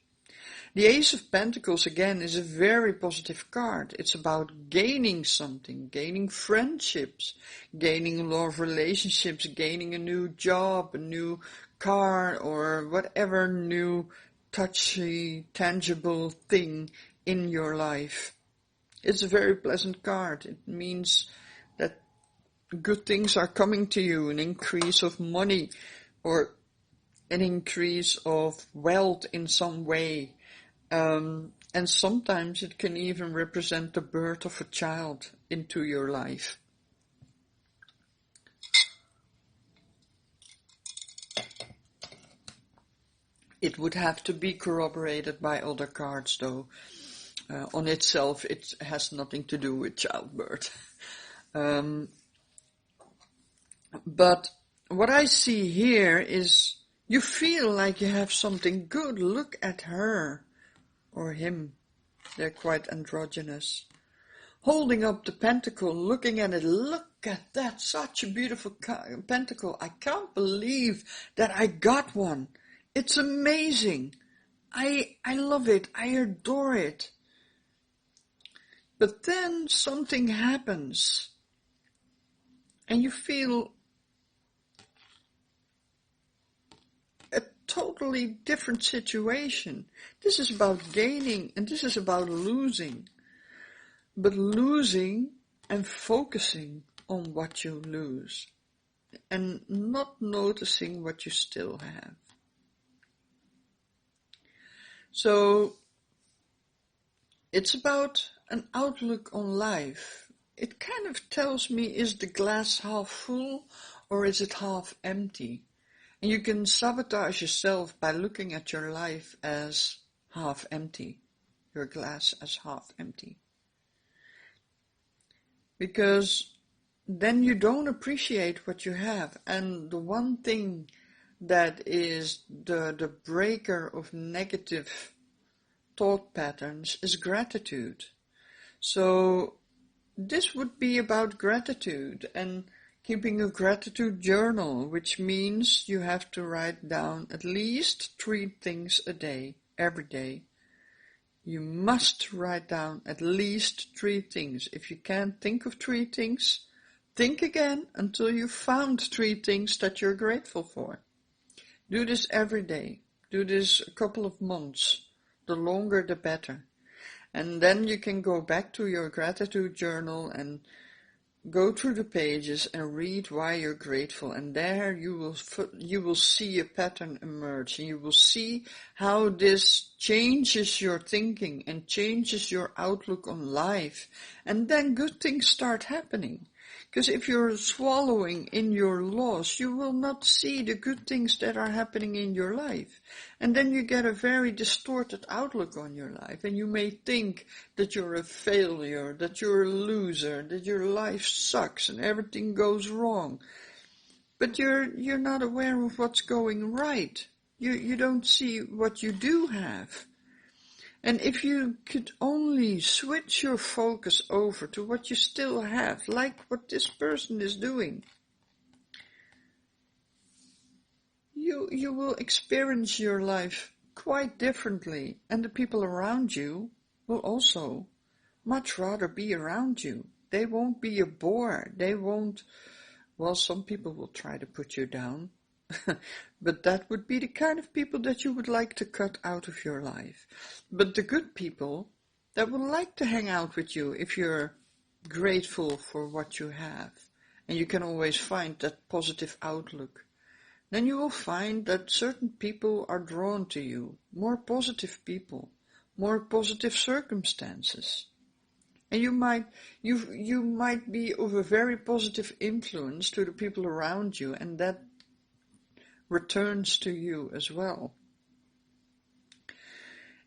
A: The Ace of Pentacles, again, is a very positive card. It's about gaining something, gaining friendships, gaining love relationships, gaining a new job, a new car, or whatever new touchy, tangible thing in your life. It's a very pleasant card. It means that good things are coming to you, an increase of money, or an increase of wealth in some way. And sometimes it can even represent the birth of a child into your life. It would have to be corroborated by other cards, though. On itself, it has nothing to do with childbirth. But what I see here is you feel like you have something good. Look at her. Or him. They're quite androgynous. Holding up the pentacle, looking at it. Look at that, such a beautiful pentacle. I can't believe that I got one. It's amazing. I love it. I adore it. But then something happens. And you feel a totally different situation. This is about gaining and this is about losing. But losing and focusing on what you lose and not noticing what you still have. So it's about an outlook on life. It kind of tells me, is the glass half full or is it half empty? And you can sabotage yourself by looking at your life as half empty, your glass as half empty. Because then you don't appreciate what you have. And the one thing that is the breaker of negative thought patterns is gratitude. So this would be about gratitude and keeping a gratitude journal, which means you have to write down at least 3 things a day, every day. You must write down at least 3 things. If you can't think of 3 things, think again until you've found 3 things that you're grateful for. Do this every day. Do this a couple of months. The longer the better. And then you can go back to your gratitude journal and go through the pages and read why you're grateful. And there you will see a pattern emerge. And you will see how this changes your thinking and changes your outlook on life. And then good things start happening. Because if you're swallowing in your loss, you will not see the good things that are happening in your life. And then you get a very distorted outlook on your life. And you may think that you're a failure, that you're a loser, that your life sucks and everything goes wrong. But you're not aware of what's going right. You don't see what you do have. And if you could only switch your focus over to what you still have, like what this person is doing, you will experience your life quite differently, and the people around you will also much rather be around you. They won't be a bore. They won't, well, some people will try to put you down, but that would be the kind of people that you would like to cut out of your life. But the good people that would like to hang out with you if you're grateful for what you have, and you can always find that positive outlook, then you will find that certain people are drawn to you, more positive people, more positive circumstances. And you might be of a very positive influence to the people around you, and that returns to you as well.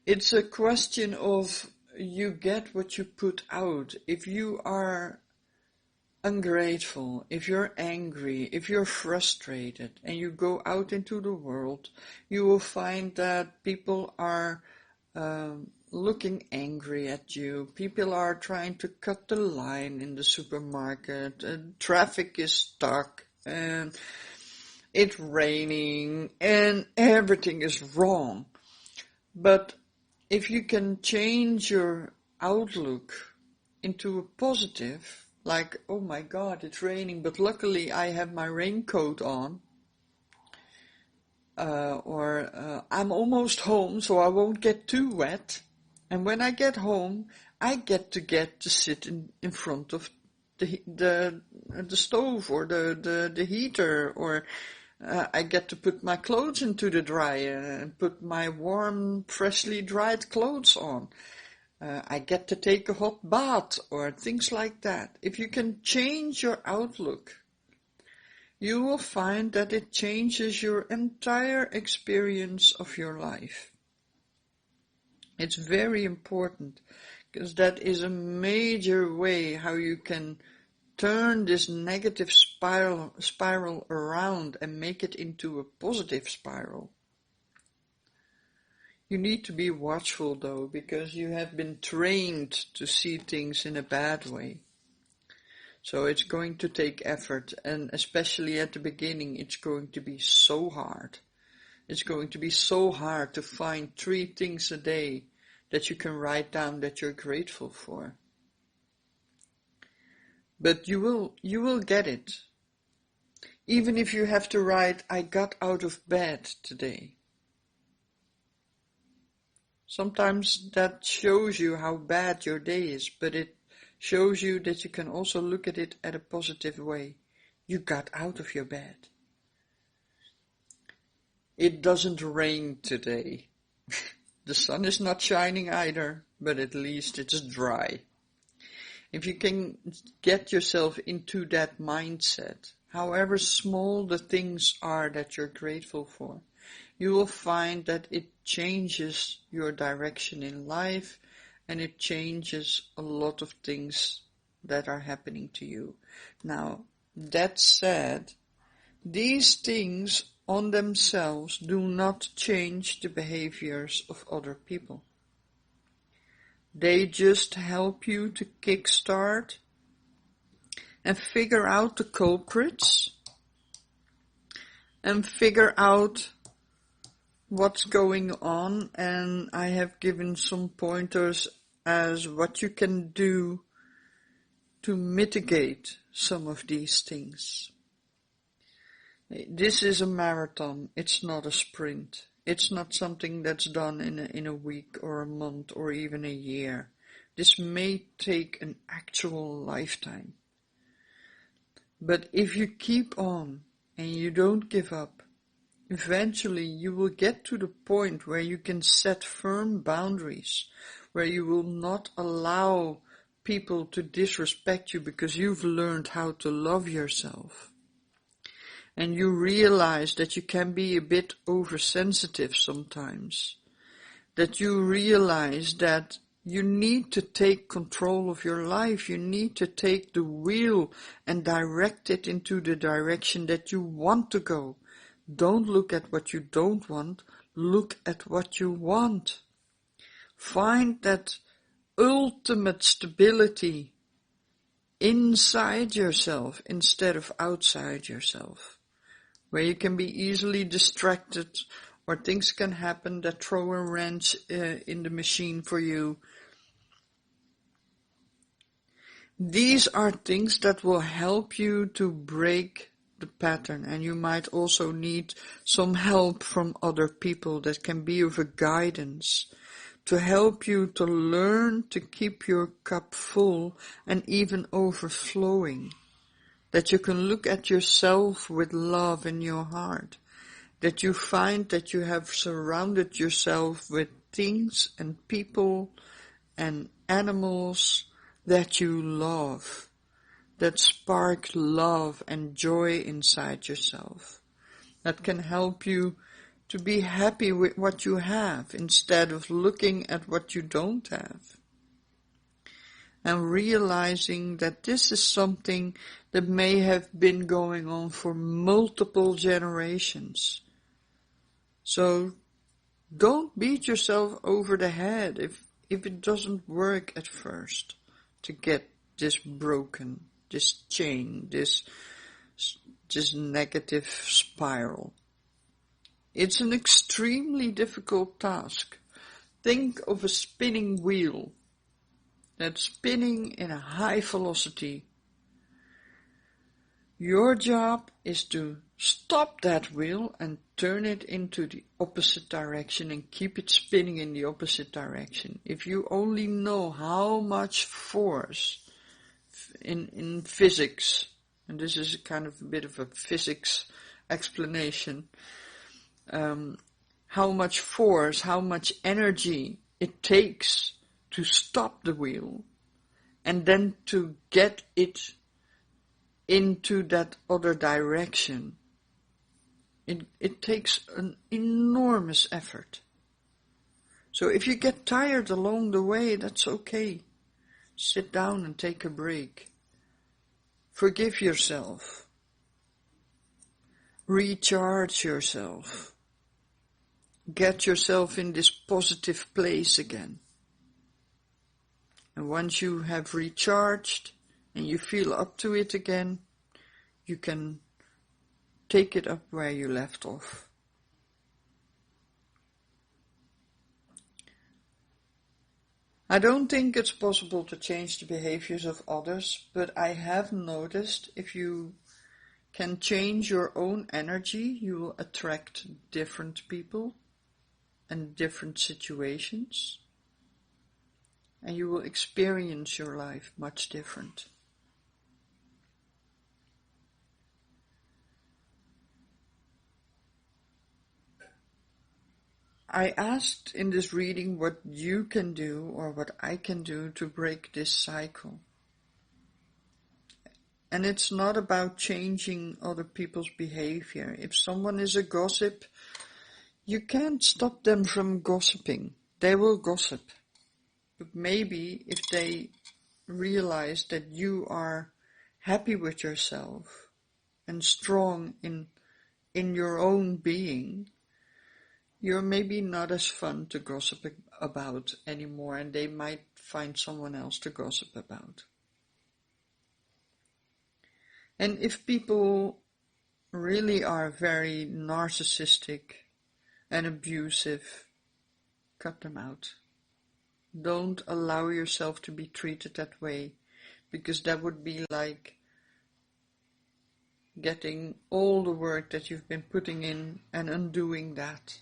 A: It's a question of you get what you put out. If you are ungrateful, if you're angry, if you're frustrated, and you go out into the world, you will find that people are looking angry at you. People are trying to cut the line in the supermarket. Traffic is stuck, and it's raining, and everything is wrong. But if you can change your outlook into a positive, like, oh my God, it's raining, but luckily I have my raincoat on, or I'm almost home, so I won't get too wet. And when I get home, I get to sit in front of the stove or the heater, or I get to put my clothes into the dryer and put my warm, freshly dried clothes on. I get to take a hot bath or things like that. If you can change your outlook, you will find that it changes your entire experience of your life. It's very important, because that is a major way how you can turn this negative spiral around and make it into a positive spiral. You need to be watchful though, because you have been trained to see things in a bad way. So it's going to take effort, and especially at the beginning, it's going to be so hard. It's going to be so hard to find 3 things a day that you can write down that you're grateful for. But you will get it. Even if you have to write, I got out of bed today. Sometimes that shows you how bad your day is, but it shows you that you can also look at it at a positive way. You got out of your bed. It doesn't rain today. The sun is not shining either, but at least it's dry. If you can get yourself into that mindset, however small the things are that you're grateful for, you will find that it changes your direction in life, and it changes a lot of things that are happening to you. Now, that said, these things on themselves do not change the behaviors of other people. They just help you to kickstart and figure out the culprits and figure out what's going on. And I have given some pointers as what you can do to mitigate some of these things. This is a marathon. It's not a sprint. It's not something that's done in a week or a month or even a year. This may take an actual lifetime. But if you keep on and you don't give up, eventually you will get to the point where you can set firm boundaries, where you will not allow people to disrespect you because you've learned how to love yourself. And you realize that you can be a bit oversensitive sometimes. That you realize that you need to take control of your life. You need to take the wheel and direct it into the direction that you want to go. Don't look at what you don't want. Look at what you want. Find that ultimate stability inside yourself instead of outside yourself, where you can be easily distracted or things can happen that throw a wrench in the machine for you. These are things that will help you to break the pattern, and you might also need some help from other people that can be of a guidance to help you to learn to keep your cup full and even overflowing. That you can look at yourself with love in your heart. That you find that you have surrounded yourself with things and people and animals that you love, that spark love and joy inside yourself, that can help you to be happy with what you have instead of looking at what you don't have. And realizing that this is something that may have been going on for multiple generations. So don't beat yourself over the head if it doesn't work at first to get this broken, this chain, this negative spiral. It's an extremely difficult task. Think of a spinning wheel that's spinning in a high velocity. Your job is to stop that wheel and turn it into the opposite direction and keep it spinning in the opposite direction. If you only know how much force in physics, and this is kind of a bit of a physics explanation, how much force, how much energy it takes to stop the wheel and then to get it into that other direction. It takes an enormous effort. So if you get tired along the way, that's okay. Sit down and take a break. Forgive yourself. Recharge yourself. Get yourself in this positive place again. And once you have recharged and you feel up to it again, you can take it up where you left off. I don't think it's possible to change the behaviors of others, but I have noticed if you can change your own energy, you will attract different people and different situations, and you will experience your life much different. I asked in this reading what you can do or what I can do to break this cycle. And it's not about changing other people's behavior. If someone is a gossip, you can't stop them from gossiping. They will gossip. But maybe if they realize that you are happy with yourself and strong in your own being, you're maybe not as fun to gossip about anymore, and they might find someone else to gossip about. And if people really are very narcissistic and abusive, cut them out. Don't allow yourself to be treated that way, because that would be like getting all the work that you've been putting in and undoing that.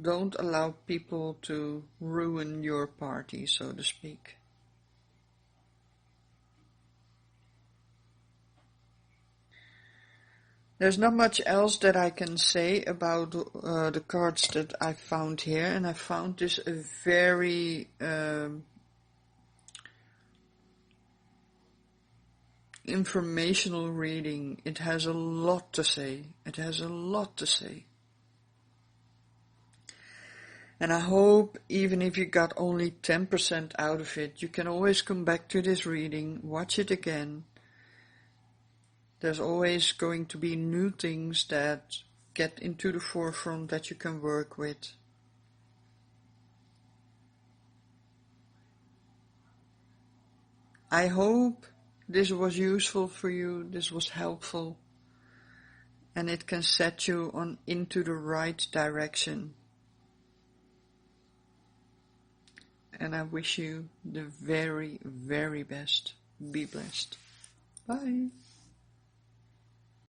A: Don't allow people to ruin your party, so to speak. There's not much else that I can say about the cards that I found here, and I found this a very informational reading. It has a lot to say. It has a lot to say. And I hope, even if you got only 10% out of it, you can always come back to this reading, watch it again. There's always going to be new things that get into the forefront that you can work with. I hope this was useful for you, this was helpful, and it can set you on into the right direction. And I wish you the very, very best. Be blessed. Bye.